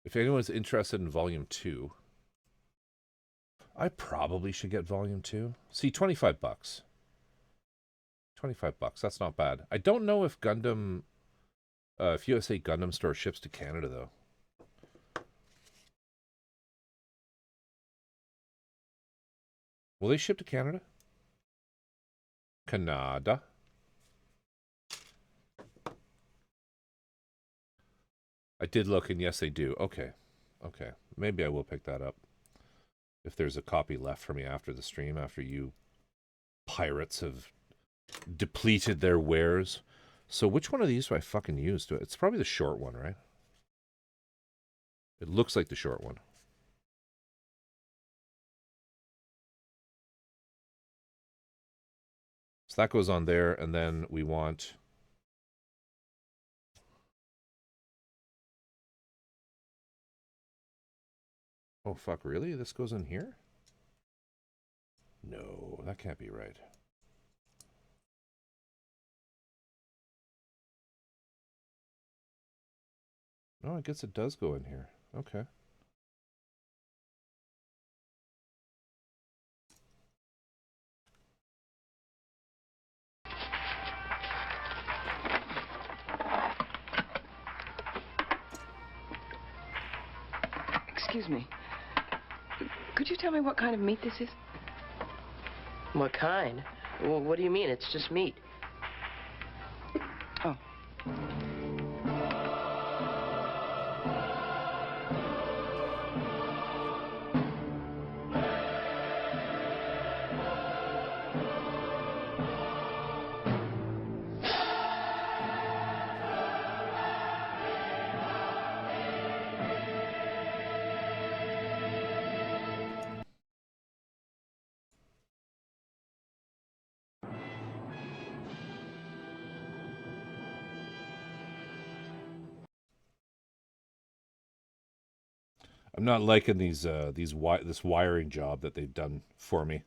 If anyone's interested in Volume 2, I probably should get Volume 2. See, $25. $25. That's not bad. I don't know if if USA Gundam Store ships to Canada, though. Will they ship to Canada? Canada. I did look, and yes, they do. Okay. Okay. Maybe I will pick that up. If there's a copy left for me after the stream, after you pirates have depleted their wares. So which one of these do I fucking use? It's probably the short one, right? It looks like the short one. So that goes on there, and then we want... Oh, fuck, really? This goes in here? No, that can't be right. No, I guess it does go in here. Okay. Excuse me. Could you tell me what kind of meat this is? What kind? Well, what do you mean? It's just meat. Oh. I'm not liking this wiring job that they've done for me.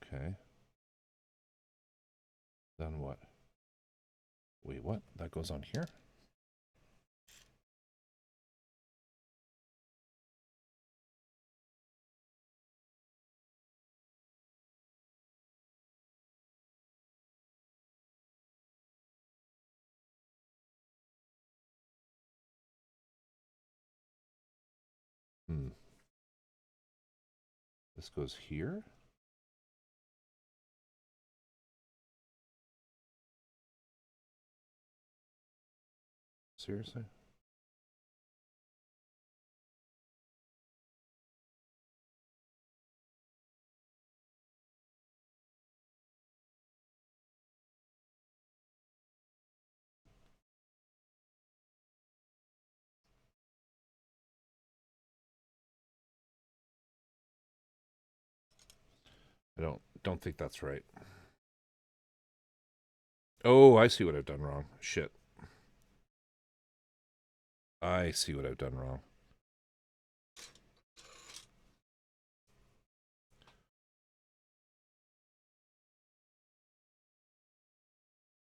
Okay. Then what? Wait, what? That goes on here? Hmm. This goes here? Seriously? I don't think that's right. Oh, I see what I've done wrong. Shit. I see what I've done wrong.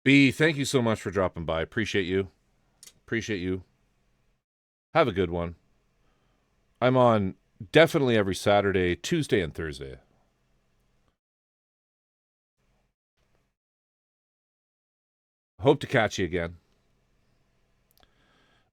B, thank you so much for dropping by. Appreciate you. Appreciate you. Have a good one. I'm on definitely every Saturday, Tuesday, and Thursday. Hope to catch you again.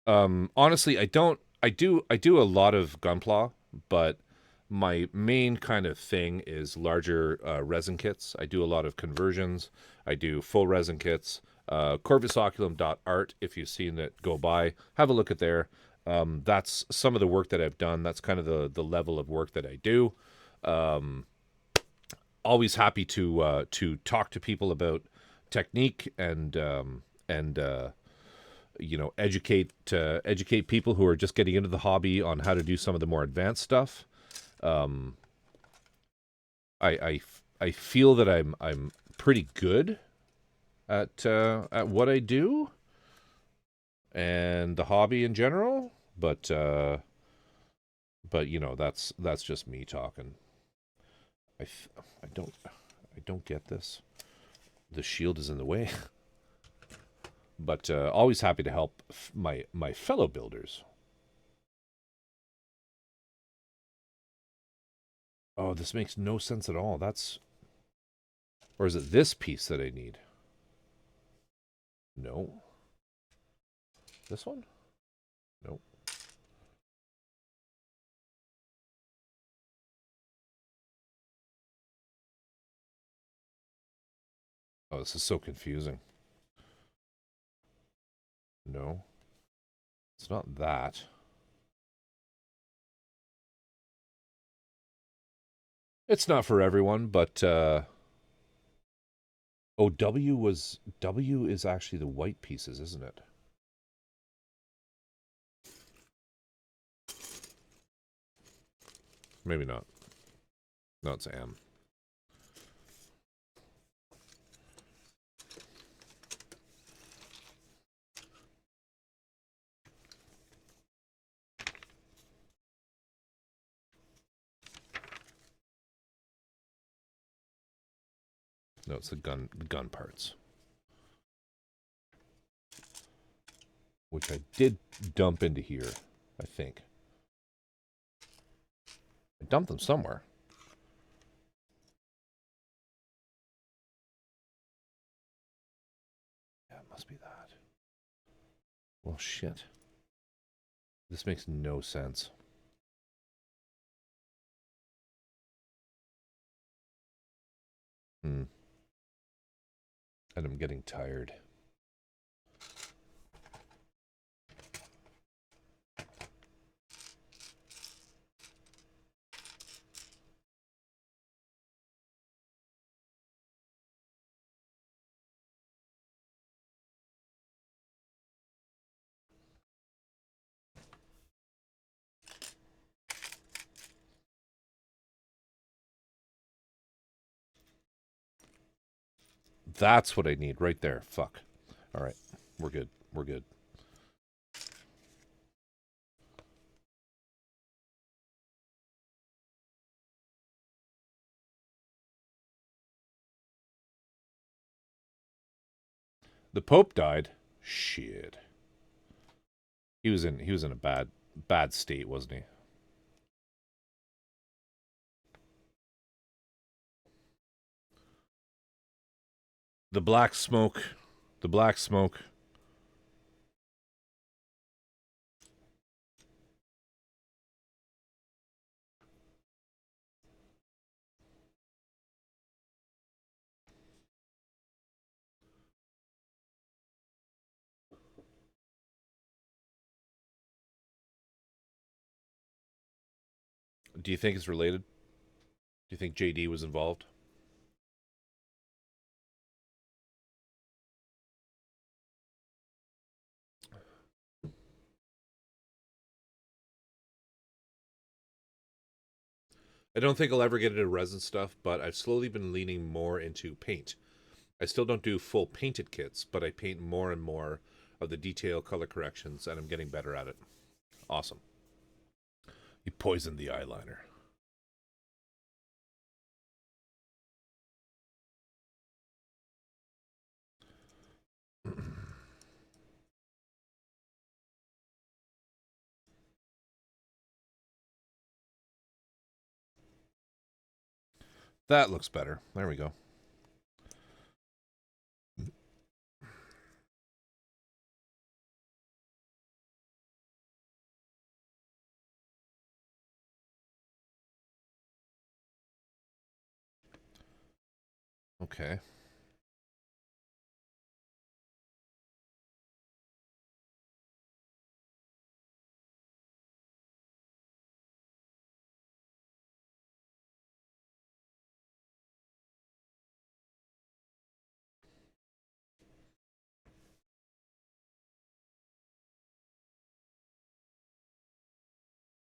Honestly, I do a lot of Gunpla, but my main kind of thing is larger resin kits. I do a lot of conversions. I do full resin kits. Corvusoculum.art, if you've seen it go by, have a look at there. That's some of the work that I've done. That's kind of the level of work that I do. Always happy to talk to people about technique and educate people who are just getting into the hobby on how to do some of the more advanced stuff. Um, I feel that I'm pretty good at what I do and the hobby in general, but that's just me talking. I I don't get this. The shield is in the way. But always happy to help my fellow builders. Oh, this makes no sense at all. Or is it this piece that I need? No. This one? Nope. Oh, this is so confusing. No. It's not that. It's not for everyone, but oh, W is actually the white pieces, isn't it? Maybe not. No, it's M. No, it's the gun parts. Which I did dump into here, I think. I dumped them somewhere. Yeah, it must be that. Well, shit. This makes no sense. And I'm getting tired. That's what I need right there. Fuck. All right. We're good. We're good. The Pope died. Shit. He was in a bad state, wasn't he? The black smoke. The black smoke. Do you think it's related? Do you think JD was involved? I don't think I'll ever get into resin stuff, but I've slowly been leaning more into paint. I still don't do full painted kits, but I paint more and more of the detail color corrections, and I'm getting better at it. Awesome. You poisoned the eyeliner. That looks better. There we go. Okay.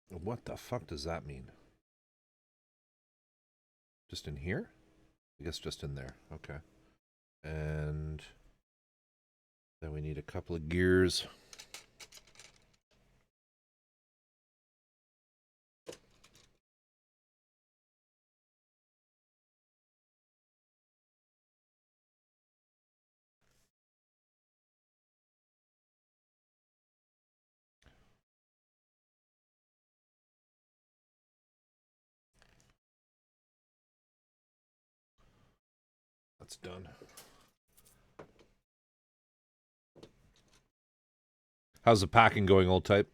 What the fuck does that mean? Just in here? I guess just in there. Okay. And then we need a couple of gears. That's done. How's the packing going, old type?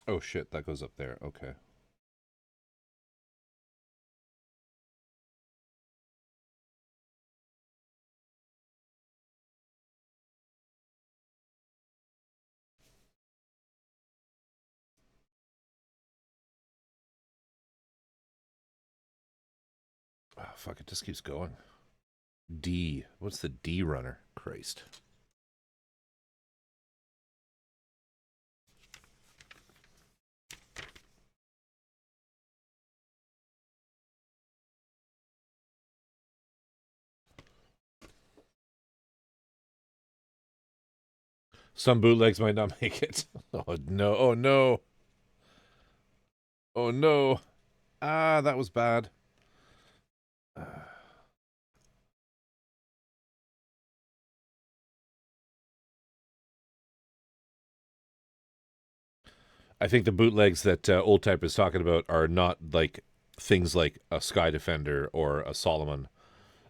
Oh shit, that goes up there. Okay. Oh, fuck, it just keeps going. D. What's the D runner? Christ. Some bootlegs might not make it. Oh no, oh no. Oh no. Ah, that was bad. I think the bootlegs that Old Type is talking about are not like things like a Sky Defender or a Solomon.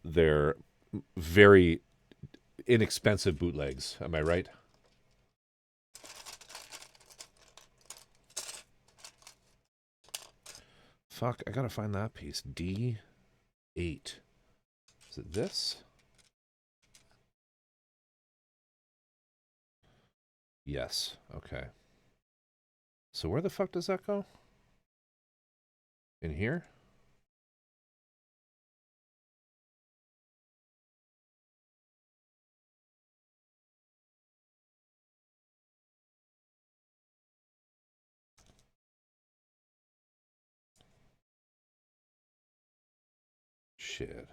They're very inexpensive bootlegs. Am I right? Fuck, I gotta find that piece. D8. Is it this? Yes. Okay. So where the fuck does that go? In here? Shit.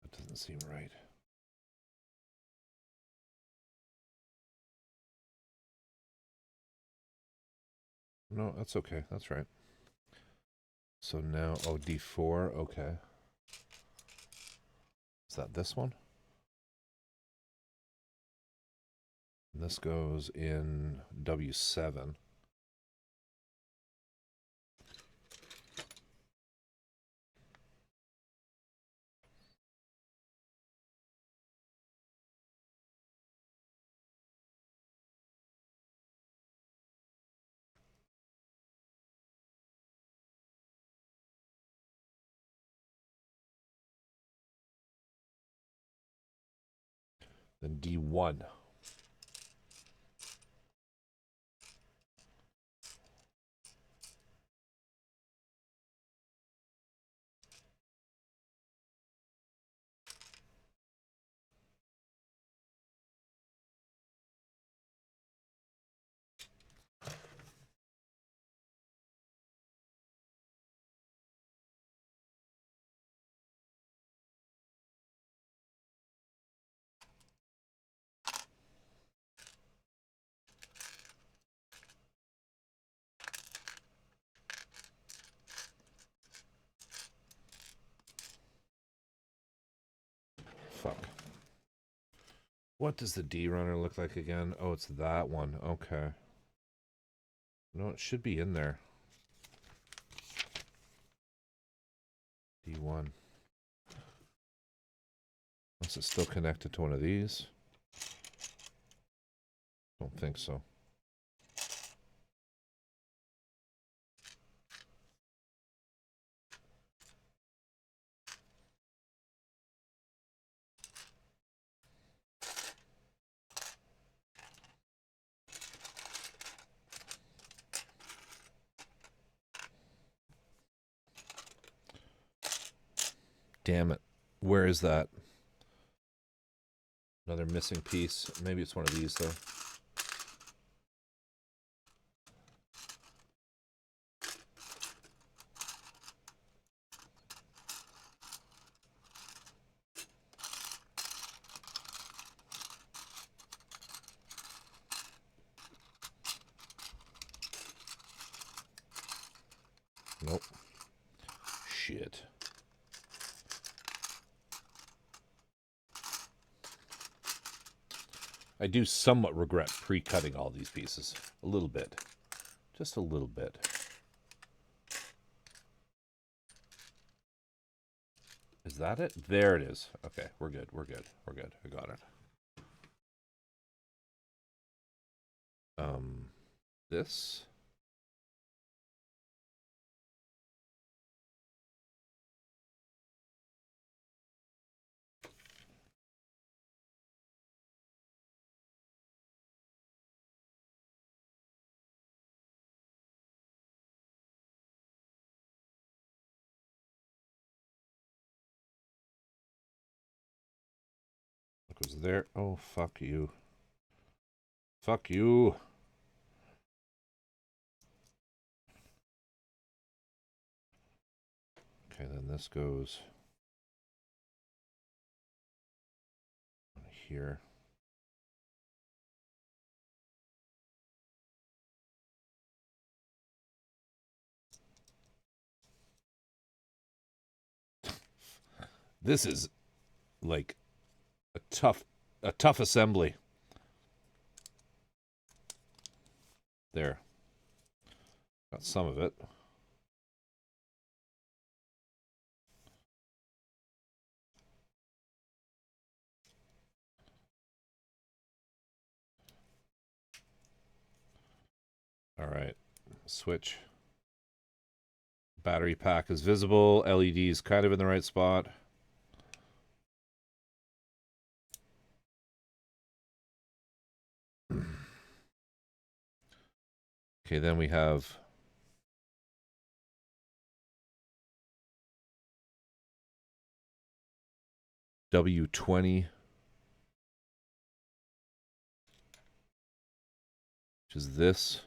That doesn't seem right. No, that's okay. That's right. So now, oh, D4. Okay. Is that this one? And this goes in W7. Then D1. Fuck. What does the D runner look like again? Oh, it's that one. Okay. No, it should be in there. D1. Unless it's still connected to one of these. Don't think so. Damn it. Where is that? Another missing piece. Maybe it's one of these, though. Nope. Shit. I do somewhat regret pre-cutting all these pieces. A little bit. Just a little bit. Is that it? There it is. Okay, we're good. We're good. We're good. I got it. This. What goes there? Oh, fuck you. Fuck you. Okay, then this goes here. This is like a tough assembly. There. Got some of it. All right. Switch. Battery pack is visible. LED is kind of in the right spot. Okay, then we have W20, which is this.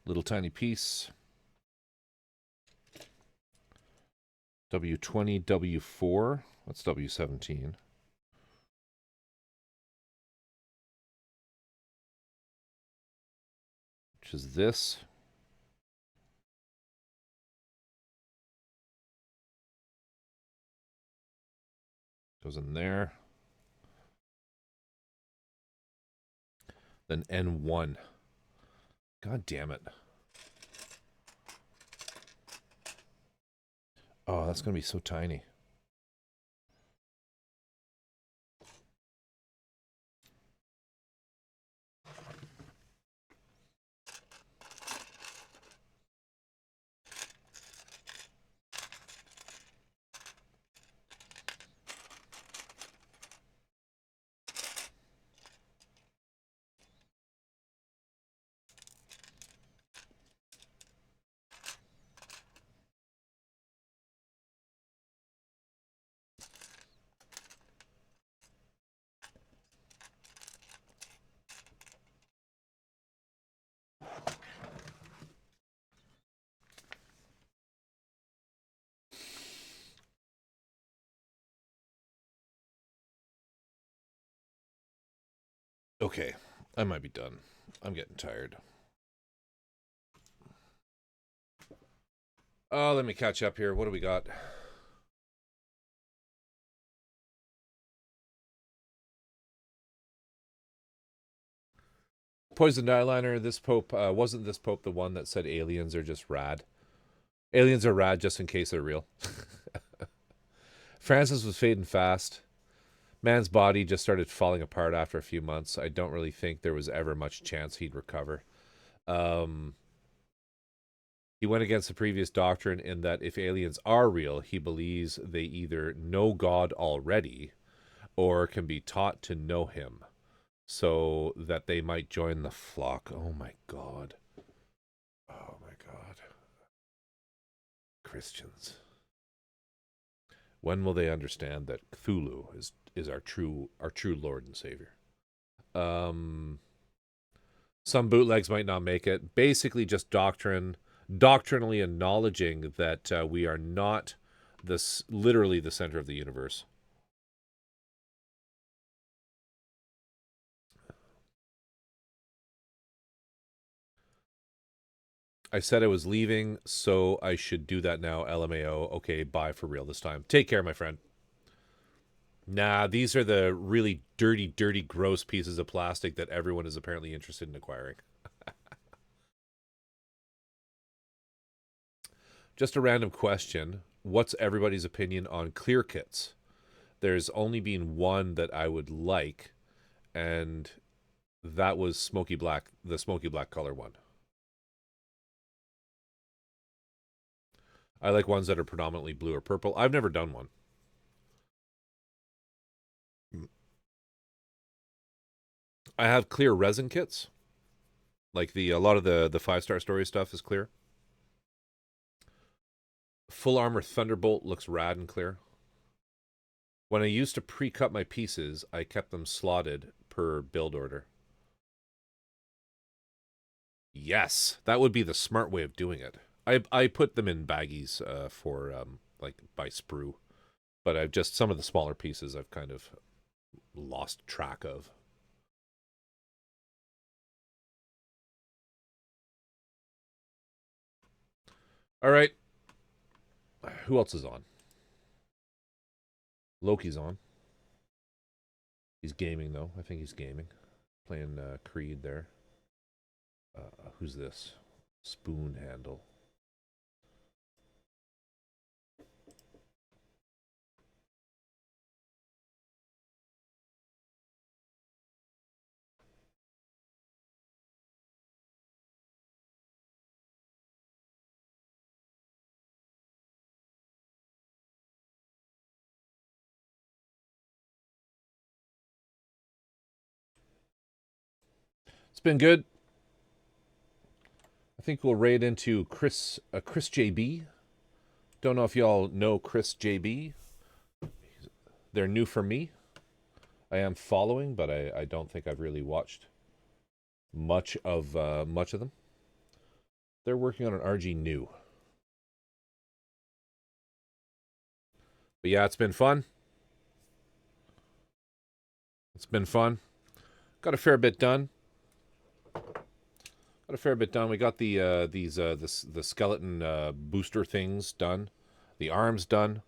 Little tiny piece. W20, W4. That's W17. Which is this. Goes in there. Then N1. God damn it. Oh, that's going to be so tiny. Okay, I might be done. I'm getting tired. Oh, let me catch up here. What do we got? Poisoned eyeliner. This Pope, wasn't this Pope the one that said aliens are just rad? Aliens are rad just in case they're real. Francis was fading fast. Man's body just started falling apart after a few months. I don't really think there was ever much chance he'd recover. He went against the previous doctrine in that if aliens are real, he believes they either know God already or can be taught to know him so that they might join the flock. Oh my God. Oh my God. Christians. When will they understand that Cthulhu is our true Lord and Savior? Some bootlegs might not make it. Basically, just doctrinally acknowledging that we are not literally the center of the universe. I said I was leaving, so I should do that now. LMAO. Okay, bye for real this time. Take care, my friend. Nah, these are the really dirty, dirty, gross pieces of plastic that everyone is apparently interested in acquiring. Just a random question. What's everybody's opinion on clear kits? There's only been one that I would like, and that was smoky black, the smoky black color one. I like ones that are predominantly blue or purple. I've never done one. I have clear resin kits. Like a lot of the 5-star story stuff is clear. Full Armor Thunderbolt looks rad and clear. When I used to pre-cut my pieces, I kept them slotted per build order. Yes, that would be the smart way of doing it. I put them in baggies for like by sprue, but I've just some of the smaller pieces I've kind of lost track of. All right, who else is on? Loki's on. He's gaming though. I think he's gaming, playing Creed there. Who's this? Spoon Handle. It's been good. I think we'll raid into Chris JB. Don't know if y'all know Chris JB. They're new for me. I am following, but I don't think I've really watched much of them. They're working on an RG new. But yeah, it's been fun. It's been fun. Got a fair bit done. We got the skeleton booster things done, the arms done,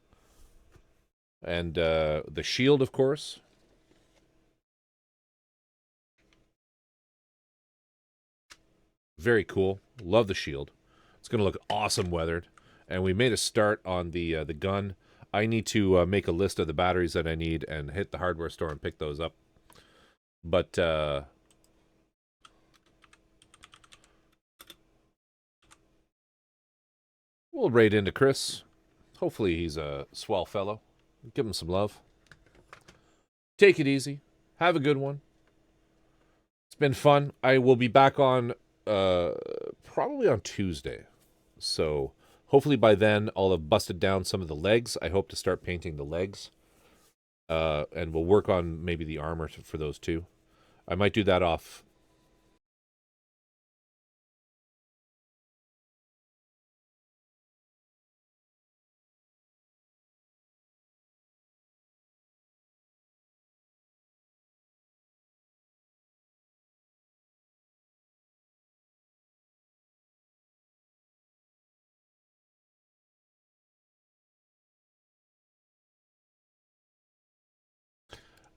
and the shield, of course. Very cool. Love the shield. It's gonna look awesome weathered. And we made a start on the gun. I need to make a list of the batteries that I need and hit the hardware store and pick those up. But we'll raid into Chris. Hopefully he's a swell fellow. Give him some love. Take it easy. Have a good one. It's been fun. I will be back on probably on Tuesday. So hopefully by then I'll have busted down some of the legs. I hope to start painting the legs. And we'll work on maybe the armor for those too. I might do that off.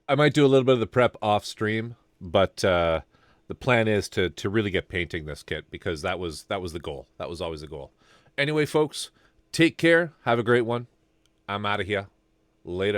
I might do a little bit of the prep off stream, but the plan is to really get painting this kit because that was the goal. That was always the goal. Anyway, folks, take care. Have a great one. I'm out of here. Later.